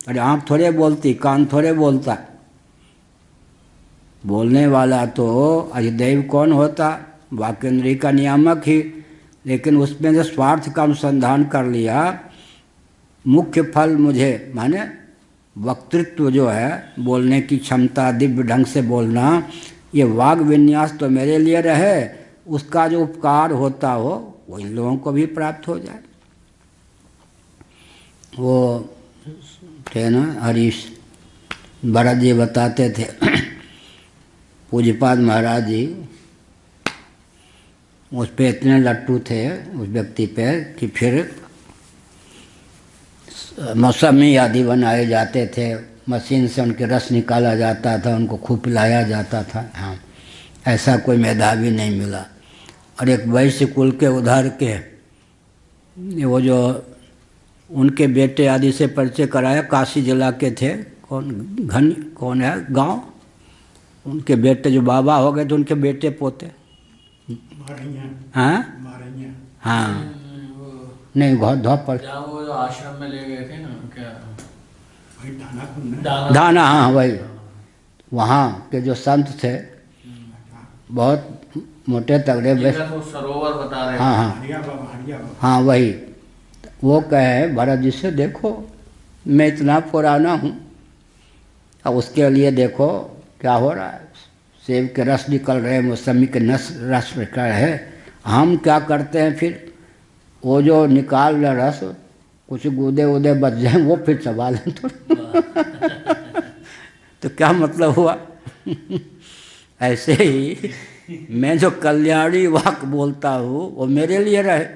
अरे आँख थोड़े बोलती, कान थोड़े बोलता, बोलने वाला तो अधिदेव कौन होता? वाक्येंद्रिय का नियामक ही। लेकिन उसमें जो स्वार्थ का अनुसंधान कर लिया, मुख्य फल मुझे, माने वक्तृत्व जो है, बोलने की क्षमता, दिव्य ढंग से बोलना, ये वाग विन्यास तो मेरे लिए रहे, उसका जो उपकार होता हो वो इन लोगों को भी प्राप्त हो जाए। वो थे ना हरीश भरत जी बताते थे, पूज्यपाद महाराज जी उस पे इतने लट्टू थे उस व्यक्ति पे कि फिर मौसमी आदि बनाए जाते थे, मशीन से उनके रस निकाला जाता था, उनको खूब पिलाया जाता था। हाँ, ऐसा कोई मेधावी नहीं मिला। और एक वैश्य कुल के उधर के वो जो उनके बेटे आदि से परिचय कराया, काशी जिला के थे, कौन है गांव, उनके बेटे जो बाबा हो गए थे, उनके बेटे पोते हाँ हाँ, वो नहीं बहुत धोप पर जहाँ वो जो आश्रम में ले गए थे ना, क्या दाना, हाँ वही, वहाँ के जो संत थे बहुत मोटे तगड़े जिनका तो सरोवर बता रहे हाँ थे। हाँ हाँ वही, वो कहे भरत जी से देखो मैं इतना पुराना हूँ, अब उसके लिए देखो क्या हो रहा है, सेब के रस निकल रहे, मौसमी के रस निकल रहे है, हम क्या करते हैं फिर वो जो निकाल रहे रस कुछ गूदे वूदे बच जाए वो फिर चबा लें तो तो क्या मतलब हुआ ऐसे ही मैं जो कल्याणी वाक्य बोलता हूँ वो मेरे लिए रहे,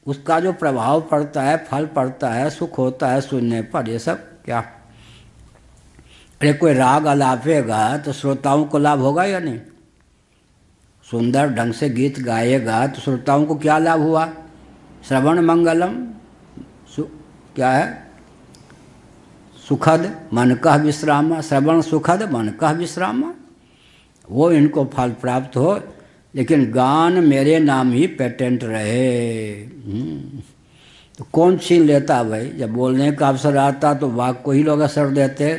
उसका जो प्रभाव पड़ता है, फल पड़ता है, सुख होता है सुनने पर, ये सब क्या। अरे कोई राग अलापेगा तो श्रोताओं को लाभ होगा या नहीं, सुंदर ढंग से गीत गाएगा तो श्रोताओं को क्या लाभ हुआ, श्रवण मंगलम क्या है, सुखद मन का विश्राम, श्रवण सुखद मन का विश्राम, वो इनको फल प्राप्त हो, लेकिन गान मेरे नाम ही पेटेंट रहे। तो कौन छीन लेता भाई, जब बोलने का अवसर आता तो वाक को ही लोग असर देते,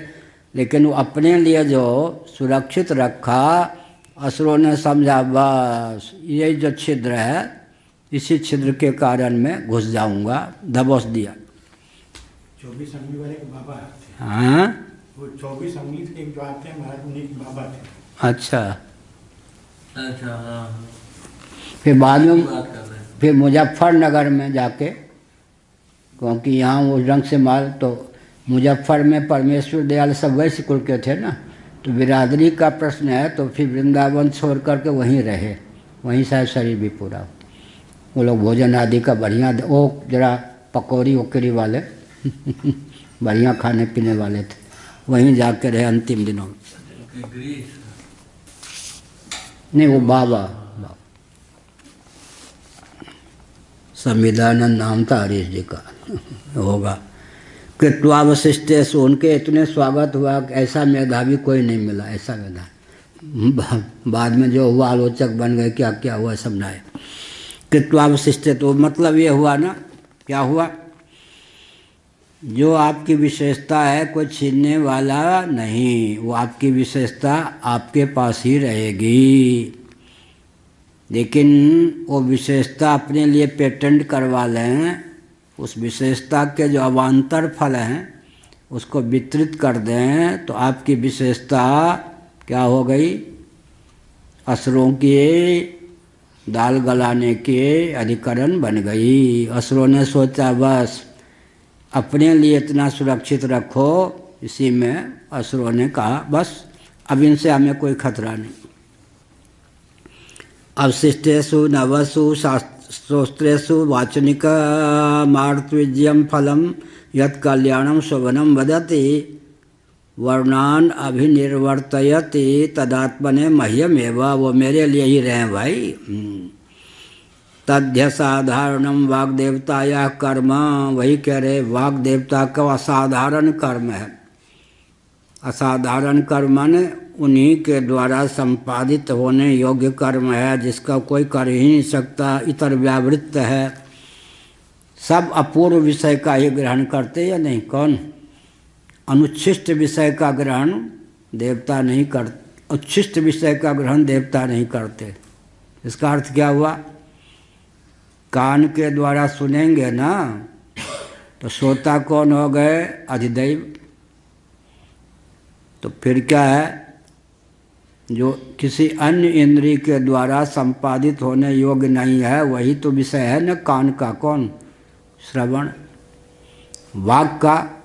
लेकिन वो अपने लिए जो सुरक्षित रखा, असुरों ने समझा बस यही जो छिद्र है, इसी छिद्र के कारण मैं घुस जाऊंगा, दबोच दिया। 24 अंगली वाले के बाबा थे। हाँ वो 24 अंगली के जो आते हैं महाराज, उन्हीं के बाबा थे। अच्छा, अच्छा हाँ, फिर बाद में बात कर रहे हैं। फिर मुजफ्फरनगर में जाके, क्योंकि यहाँ वो रंग से माल तो मुजफ्फर में परमेश्वर दयाल सब वैश्य कुल के थे ना, तो बिरादरी का प्रश्न है, तो फिर वृंदावन छोड़ करके वहीं रहे, वहीं शायद शरीर भी पूरा हो। वो लोग भोजन आदि का बढ़िया, वो जरा पकौड़ी वकौड़ी वाले बढ़िया खाने पीने वाले थे, वहीं जाके रहे अंतिम दिनों में। ग्रीस नहीं वो बाबा संविधानंद नाम था हरीश जी का होगा। कृत्वावशिष्टेश, उनके इतने स्वागत हुआ कि ऐसा मेधावी कोई नहीं मिला, ऐसा मेधावी। बाद में जो हुआ आलोचक बन गए, क्या क्या हुआ सब ना है। कृत्वावशिष्टे तो मतलब ये हुआ ना, क्या हुआ, जो आपकी विशेषता है कोई छीनने वाला नहीं, वो आपकी विशेषता आपके पास ही रहेगी, लेकिन वो विशेषता अपने लिए पेटेंट करवा लें, उस विशेषता के जो अवान्तर फल हैं उसको वितरित कर दें, तो आपकी विशेषता क्या हो गई, असुरों की दाल गलाने के अधिकरण बन गई। असुरों ने सोचा बस अपने लिए इतना सुरक्षित रखो, इसी में असुरों ने कहा बस अब इनसे हमें कोई खतरा नहीं। अवशिष्टेषु नवसु शास्त्रेषु वाचनिक मार्तविज्यम फलम यत् कल्याणम शोभनम वदति वर्णान अभिनिर्वर्तयति तदात्मने मह्यमेव, वो मेरे लिए ही रहे भाई। तद्य साधारणम वाग्देवताया कर्म, वही कह रहे वाग्देवता का असाधारण कर्म है। असाधारण कर्म ने उन्हीं के द्वारा संपादित होने योग्य कर्म है, जिसका कोई कर ही नहीं सकता, इतर व्यावृत्त है। सब अपूर्व विषय का ही ग्रहण करते या नहीं, कौन, अनुच्छिष्ट विषय का ग्रहण देवता नहीं कर, उच्छिष्ट विषय का ग्रहण देवता नहीं करते। इसका अर्थ क्या हुआ, कान के द्वारा सुनेंगे ना तो श्रोता कौन हो गए, अधिदैव। तो फिर क्या है, जो किसी अन्य इंद्रिय के द्वारा संपादित होने योग्य नहीं है, वही तो विषय है न कान का, कौन, श्रवण। वाक का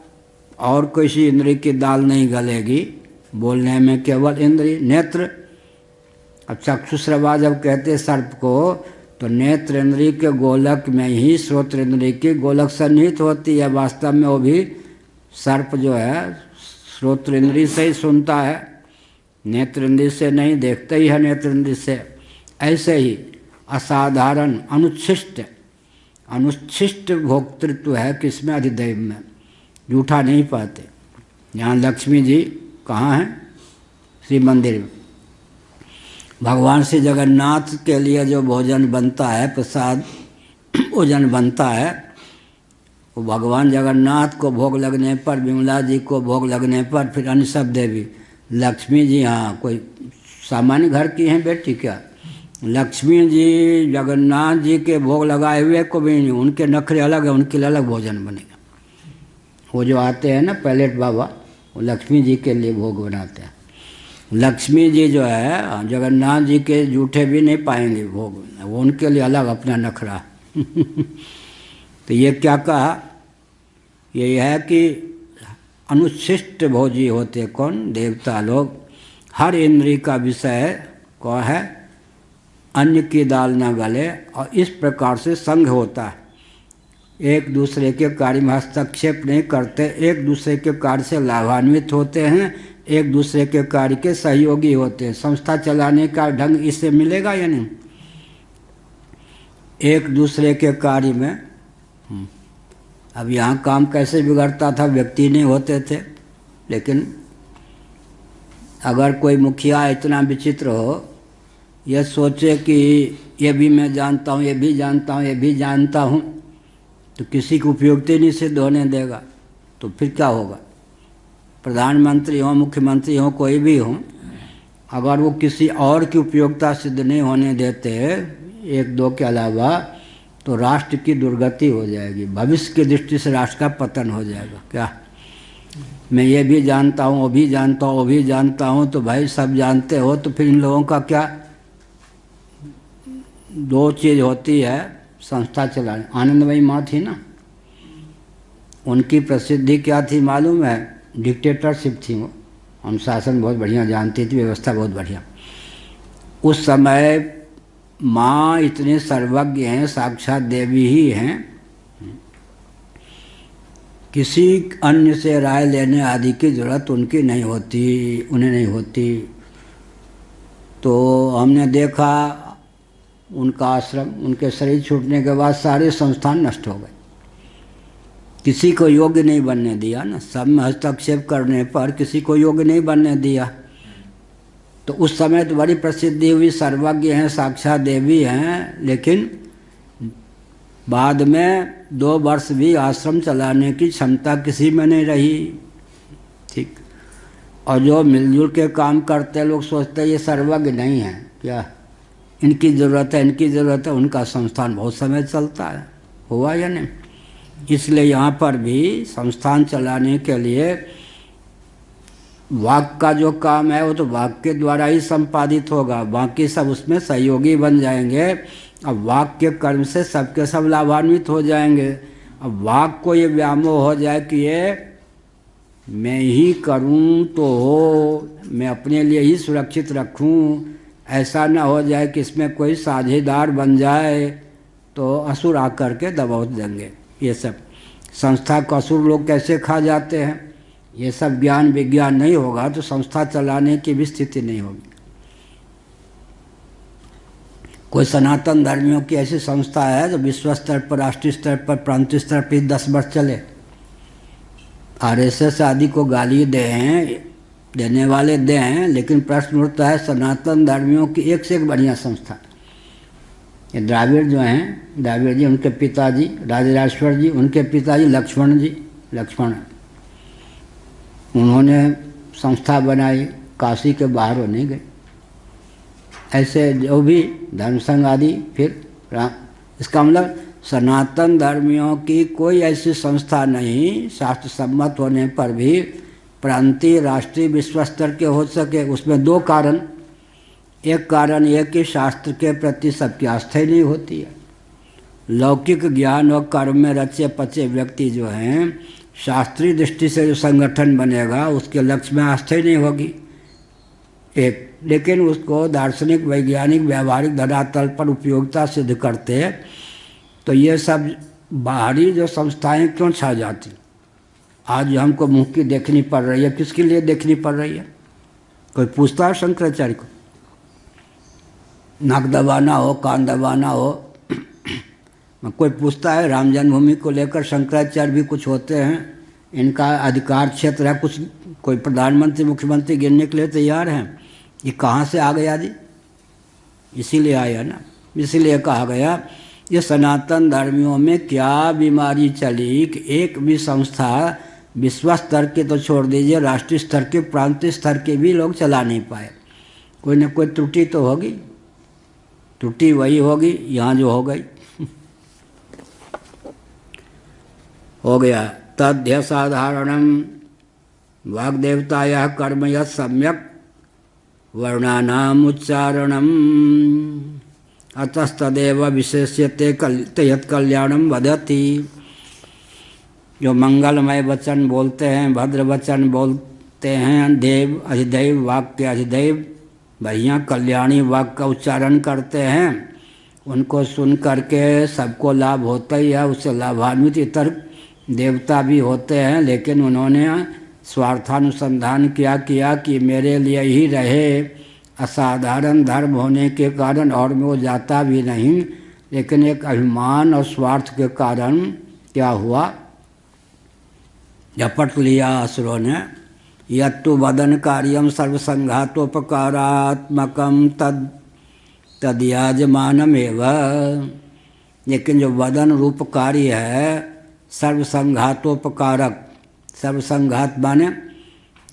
और किसी इंद्रिय की दाल नहीं गलेगी, बोलने में केवल इंद्रिय। नेत्र, अब चक्षुश्रवा जब कहते सर्प को, तो नेत्र इंद्रिय के गोलक में ही श्रोत्र इंद्रिय की गोलक सन्निहित होती है। वास्तव में वो भी सर्प जो है श्रोत्र इंद्रिय से ही सुनता है, नेत्र इंद्रिय से नहीं, देखते ही है नेत्र इंद्रिय से। ऐसे ही असाधारण अनुच्छिष्ट भोक्तृत्व है किसमें, अधिदैव में, जूठा नहीं पाते। यहाँ लक्ष्मी जी कहाँ हैं, श्री मंदिर में। भगवान श्री जगन्नाथ के लिए जो भोजन बनता है, प्रसाद भोजन बनता है, वो भगवान जगन्नाथ को भोग लगने पर, विमला जी को भोग लगने पर, फिर अन्य सब देवी, लक्ष्मी जी, हाँ कोई सामान्य घर की हैं बेटी क्या, लक्ष्मी जी जगन्नाथ जी के भोग लगाए हुए को भी नहीं, उनके नखरे अलग है, उनके लिए अलग भोजन बनेगा। वो जो आते हैं ना पैलेट बाबा, वो लक्ष्मी जी के लिए भोग बनाते हैं। लक्ष्मी जी जो है जगन्नाथ जी के जूठे भी नहीं पाएंगे भोग, वो उनके लिए अलग अपना नखरा। तो ये क्या कहा, ये है कि अनुशिष्ट भोजी होते कौन, देवता लोग। हर इंद्रिय का विषय को है, अन्न की दाल न गले, और इस प्रकार से संग होता है। एक दूसरे के कार्य में हस्तक्षेप नहीं करते, एक दूसरे के कार्य से लाभान्वित होते हैं, एक दूसरे के कार्य के सहयोगी होते हैं। संस्था चलाने का ढंग इससे मिलेगा या नहीं? एक दूसरे के कार्य में, अब यहाँ काम कैसे बिगड़ता था, व्यक्ति नहीं होते थे, लेकिन अगर कोई मुखिया इतना विचित्र हो, यह सोचे कि ये भी मैं जानता हूँ, ये भी जानता हूँ, ये भी जानता हूँ, तो किसी की उपयोगिता नहीं सिद्ध होने देगा, तो फिर क्या होगा? प्रधानमंत्री हो, मुख्यमंत्री हो, कोई भी हो, अगर वो किसी और की उपयोगिता सिद्ध नहीं होने देते एक दो के अलावा, तो राष्ट्र की दुर्गति हो जाएगी, भविष्य की दृष्टि से राष्ट्र का पतन हो जाएगा। क्या मैं ये भी जानता हूँ, वो भी जानता हूँ, वो भी जानता हूँ, तो भाई सब जानते हो, तो फिर इन लोगों का क्या? दो चीज़ होती है संस्था चलाने। आनंदमयी माँ थी ना, उनकी प्रसिद्धि क्या थी मालूम है? डिक्टेटरशिप थी वो, अनुशासन बहुत बढ़िया जानती थी, व्यवस्था बहुत बढ़िया। उस समय माँ इतने सर्वज्ञ हैं, साक्षात देवी ही हैं, किसी अन्य से राय लेने आदि की जरूरत उनकी नहीं होती, उन्हें नहीं होती। तो हमने देखा उनका आश्रम, उनके शरीर छूटने के बाद सारे संस्थान नष्ट हो गए, किसी को योग्य नहीं बनने दिया ना, सब में हस्तक्षेप करने पर किसी को योग्य नहीं बनने दिया। तो उस समय तो बड़ी प्रसिद्धि हुई, सर्वज्ञ हैं, साक्षात देवी हैं, लेकिन बाद में 2 वर्ष भी आश्रम चलाने की क्षमता किसी में नहीं रही। ठीक, और जो मिलजुल के काम करते लोग सोचते ये सर्वज्ञ नहीं है, क्या इनकी ज़रूरत है, इनकी ज़रूरत है, उनका संस्थान बहुत समय चलता है। हुआ या नहीं? इसलिए यहाँ पर भी संस्थान चलाने के लिए वाक का जो काम है वो तो वाक के द्वारा ही संपादित होगा, बाकी सब उसमें सहयोगी बन जाएंगे। अब वाक के कर्म से सबके सब लाभान्वित हो जाएंगे। अब वाक को ये व्यामोह हो जाए कि ये मैं ही करूं तो हो, मैं अपने लिए ही सुरक्षित रखूं, ऐसा ना हो जाए कि इसमें कोई साझेदार बन जाए तो असुर आकर के दबाव देंगे। ये सब संस्था को असुर लोग कैसे खा जाते हैं, ये सब ज्ञान विज्ञान नहीं होगा तो संस्था चलाने की भी स्थिति नहीं होगी। कोई सनातन धर्मियों की ऐसी संस्था है जो विश्व स्तर पर, राष्ट्रीय स्तर पर, प्रांतीय स्तर पर 10 वर्ष चले। आरएसएस आदि को गाली देने वाले दें, लेकिन प्रश्न उठता है सनातन धर्मियों की एक से एक बढ़िया संस्था। ये द्राविड़ जो हैं, द्राविड़ जी, उनके पिताजी राजराजेश्वर जी, उनके पिताजी लक्ष्मण जी, लक्ष्मण, उन्होंने संस्था बनाई, काशी के बाहर वो नहीं गए। ऐसे जो भी धर्म संघ आदि, फिर इसका मतलब सनातन धर्मियों की कोई ऐसी संस्था नहीं शास्त्र सम्मत होने पर भी प्रांतीय, राष्ट्रीय, विश्व स्तर के हो सके। उसमें 2 कारण, एक कारण यह कि शास्त्र के प्रति सबकी आस्था ही नहीं होती है। लौकिक ज्ञान और कर्म में रचे पचे व्यक्ति जो हैं, शास्त्रीय दृष्टि से जो संगठन बनेगा उसके लक्ष्य में आस्था ही नहीं होगी एक, लेकिन उसको दार्शनिक, वैज्ञानिक, व्यावहारिक धरातल पर उपयोगिता सिद्ध करते हैं। तो ये सब बाहरी जो संस्थाएं क्यों छा जाती? आज हमको मुँह की देखनी पड़ रही है, किसके लिए देखनी पड़ रही है? कोई पूछता है शंकराचार्य को? नाक दबाना हो, कान दबाना हो, कोई पूछता है? राम जन्मभूमि को लेकर शंकराचार्य भी कुछ होते हैं, इनका अधिकार क्षेत्र है, कुछ कोई प्रधानमंत्री, मुख्यमंत्री गिनने के लिए तैयार हैं। ये कहाँ से आ गया जी? इसीलिए आया ना, इसीलिए कहा गया ये सनातन धर्मियों में क्या बीमारी चली कि एक भी संस्था विश्व स्तर के तो छोड़ दीजिए, राष्ट्रीय स्तर के, प्रांतीय स्तर के भी लोग चला नहीं पाए। कोई न कोई त्रुटि तो होगी, त्रुटि वही होगी यहाँ जो हो गई। हो गया तद्य साधारणम वाग्देवताया कर्म यत् सम्यक वर्णानाम उच्चारणम अतस्तदेव विशेष्यते यत् कल्याणम वदति। जो मंगलमय वचन बोलते हैं, भद्र वचन बोलते हैं, देव अधिदेव वाक्य अधिदेव बढ़िया कल्याणी वाक्य का उच्चारण करते हैं, उनको सुन करके सबको लाभ होता ही है, उससे लाभान्वित इतर देवता भी होते हैं। लेकिन उन्होंने स्वार्थानुसंधान किया कि मेरे लिए ही रहे, असाधारण धर्म होने के कारण और में वो जाता भी नहीं, लेकिन एक अभिमान और स्वार्थ के कारण क्या हुआ, झपट लिया असुरों ने। यत्तु वदन कार्यम सर्वसंघातोपकारात्मकम तद्याजमानमेव। लेकिन जो वदन रूप कार्य है सर्वसंघातोपकारक, सर्वसंघात माने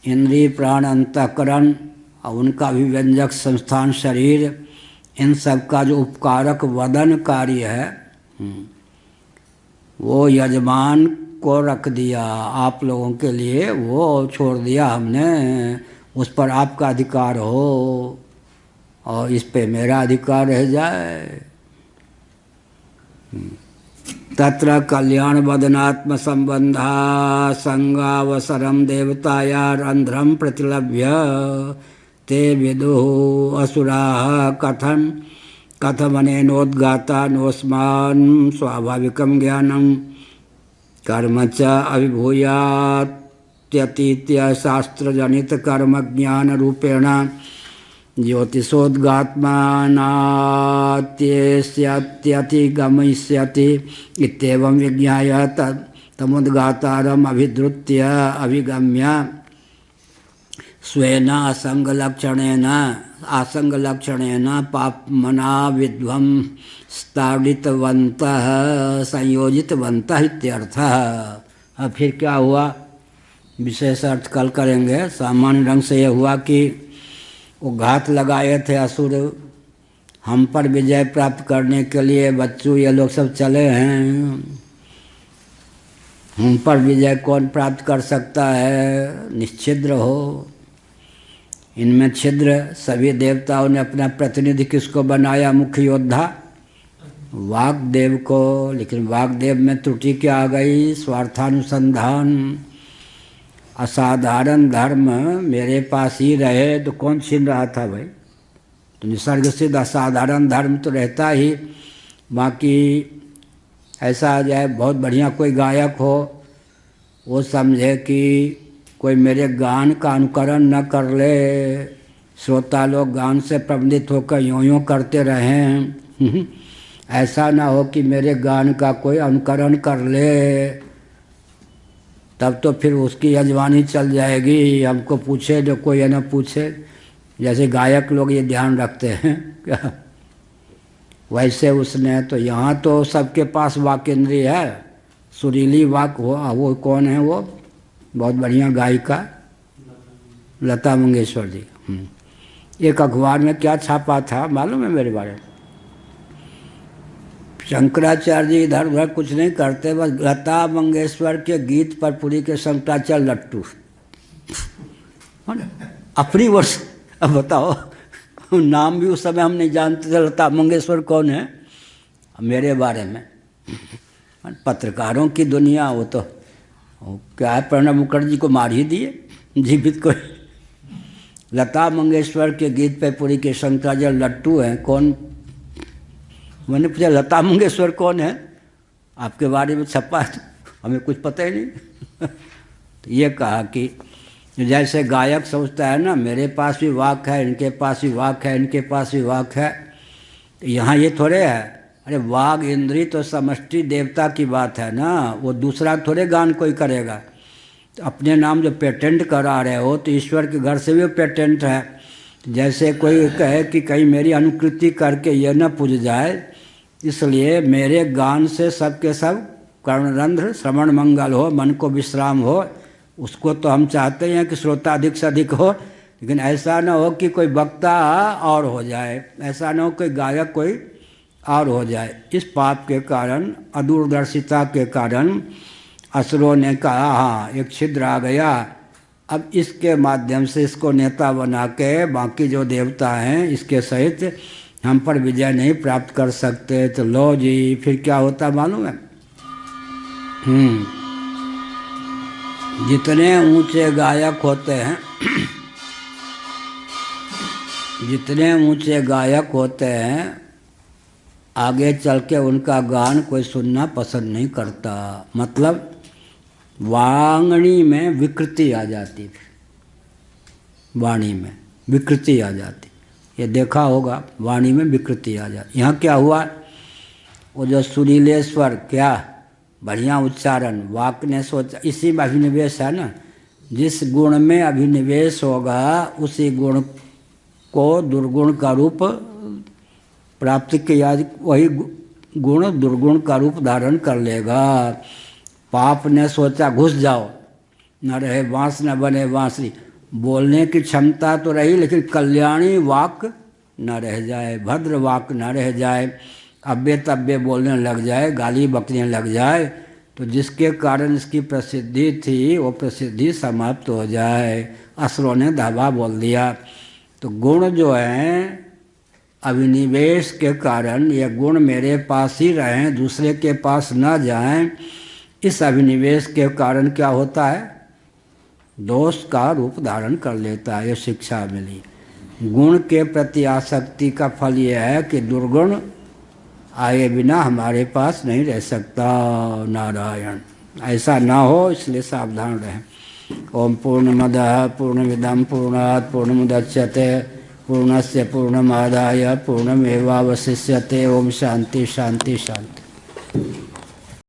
इंद्रिय प्राण अंतःकरण और उनका अभिव्यंजक संस्थान शरीर, इन सब का जो उपकारक वदन कार्य है वो यजमान को रख दिया आप लोगों के लिए, वो छोड़ दिया हमने, उस पर आपका अधिकार हो और इस पे मेरा अधिकार रह जाए। तत्र कल्याण वदनात्म संबंधा संगावसरम देवतायारंध्रम प्रतिलभ्य ते विदुः असुराः कथमनेनोद्गाता नोस्मान् स्वाभाविकं ज्ञानं कर्म च अभिभूयात्यतीत्य शास्त्रजनित कर्म ज्ञान रूपेण ज्योतिषोद्गात्मानात्यस्यत्यतिगमिष्यति इत्येवं विज्ञाय तमुद्गातारम् अभिद्रुत्य अभिगम्य स्वेन आसंगलक्षणेन पापमना विध्वंस्ताडितवन्तः संयोजितवन्तः इत्यर्थः। अब फिर क्या हुआ, विशेष अर्थ कल करेंगे। सामान्य ढंग से यह हुआ कि वो घात लगाए थे असुर, हम पर विजय प्राप्त करने के लिए बच्चों ये लोग सब चले हैं। हम पर विजय कौन प्राप्त कर सकता है, निश्छिद्र हो। इनमें छिद्र सभी देवताओं ने अपना प्रतिनिधि किसको बनाया, मुख्य योद्धा वाग्देव को। लेकिन वाग्देव में त्रुटि क्या आ गई, स्वार्थानुसंधान। असाधारण धर्म मेरे पास ही रहे तो कौन छीन रहा था भाई, तो निसर्ग सिद्ध असाधारण धर्म तो रहता ही। बाकी ऐसा आ जाए बहुत बढ़िया कोई गायक हो, वो समझे कि कोई मेरे गान का अनुकरण न कर ले, श्रोता लोग गान से प्रबंधित होकर यूँ यूँ करते रहें, ऐसा ना हो कि मेरे गान का कोई अनुकरण कर ले, तब तो फिर उसकी यजमानी चल जाएगी। हमको पूछे जो कोई है ना पूछे, जैसे गायक लोग ये ध्यान रखते हैं क्या, वैसे उसने तो यहाँ तो सबके पास वाक इंद्रिय है, सुरीली वाक वो कौन है, वो बहुत बढ़िया गायिका लता मंगेशकर जी। एक अखबार में क्या छापा था मालूम है मेरे बारे में, शंकराचार्य जी इधर उधर कुछ नहीं करते, बस लता मंगेशकर के गीत पर पूरी के शंकराचार्य लट्टू अपनी वर्ष। अब बताओ, नाम भी उस समय हम नहीं जानते थे लता मंगेशकर कौन है। मेरे बारे में पत्रकारों की दुनिया, वो तो क्या है, प्रणब मुखर्जी को मार ही दिए जीवित को। लता मंगेशकर के गीत पे पूरी के शंकराचार्य लट्टू हैं, कौन। मैंने पूछा लता मंगेशकर कौन है, आपके बारे में छपा है, हमें कुछ पता ही नहीं। तो ये कहा कि जैसे गायक सोचता है ना मेरे पास भी वाक है, इनके पास भी वाक है, इनके पास भी वाक है, तो यहाँ ये थोड़े है। अरे वाग इंद्री तो समष्टि देवता की बात है ना, वो दूसरा थोड़े गान कोई करेगा। तो अपने नाम जो पेटेंट करा रहे हो तो ईश्वर के घर से भी पेटेंट है, जैसे कोई कहे कि कहीं मेरी अनुकृति करके ये न पूज जाए, इसलिए मेरे गान से सबके सब कर्णरंध्र श्रवण मंगल हो, मन को विश्राम हो। उसको तो हम चाहते हैं कि श्रोता अधिक से अधिक हो, लेकिन ऐसा न हो कि कोई वक्ता और हो जाए, ऐसा न हो कोई गायक कोई और हो जाए। इस पाप के कारण, अदूरदर्शिता के कारण असुरों ने कहा हाँ एक छिद्र आ गया, अब इसके माध्यम से इसको नेता बना के बाकी जो देवता हैं इसके सहित हम पर विजय नहीं प्राप्त कर सकते। तो लो जी फिर क्या होता मालूम है? जितने ऊंचे गायक होते हैं जितने ऊंचे गायक होते हैं, आगे चल के उनका गान कोई सुनना पसंद नहीं करता। मतलब वाणी में विकृति आ जाती, वाणी में विकृति आ जाती, ये देखा होगा, वाणी में विकृति आ जाती। यहाँ क्या हुआ, वो जो सुरीलेश्वर क्या बढ़िया उच्चारण, वाक ने सोचा, इसी में अभिनिवेश है ना, जिस गुण में अभिनिवेश होगा उसी गुण को दुर्गुण का रूप प्राप्ति किया, वही गुण दुर्गुण का रूप धारण कर लेगा। पाप ने सोचा घुस जाओ, न रहे बांस न बने बांसुरी, बोलने की क्षमता तो रही लेकिन कल्याणी वाक न रह जाए, भद्र वाक न रह जाए, अब्बे तब्बे बोलने लग जाए, गाली बकने लग जाए, तो जिसके कारण इसकी प्रसिद्धि थी वो प्रसिद्धि समाप्त हो जाए। असुरों ने धावा बोल दिया। तो गुण जो हैं अभिनिवेश के कारण, ये गुण मेरे पास ही रहें, दूसरे के पास न जाएं, इस अभिनिवेश के कारण क्या होता है, दोष का रूप धारण कर लेता है। ये शिक्षा मिली। गुण के प्रति आसक्ति का फल यह है कि दुर्गुण आए बिना हमारे पास नहीं रह सकता। नारायण, ऐसा ना हो इसलिए सावधान रहें। ओम पूर्णमदः पूर्णमिदं पूर्णात् पूर्णमुदच्यते पूर्णस्य पूर्णमादाय पूर्णमेवावशिष्यते। ओम शांति शांति शांति।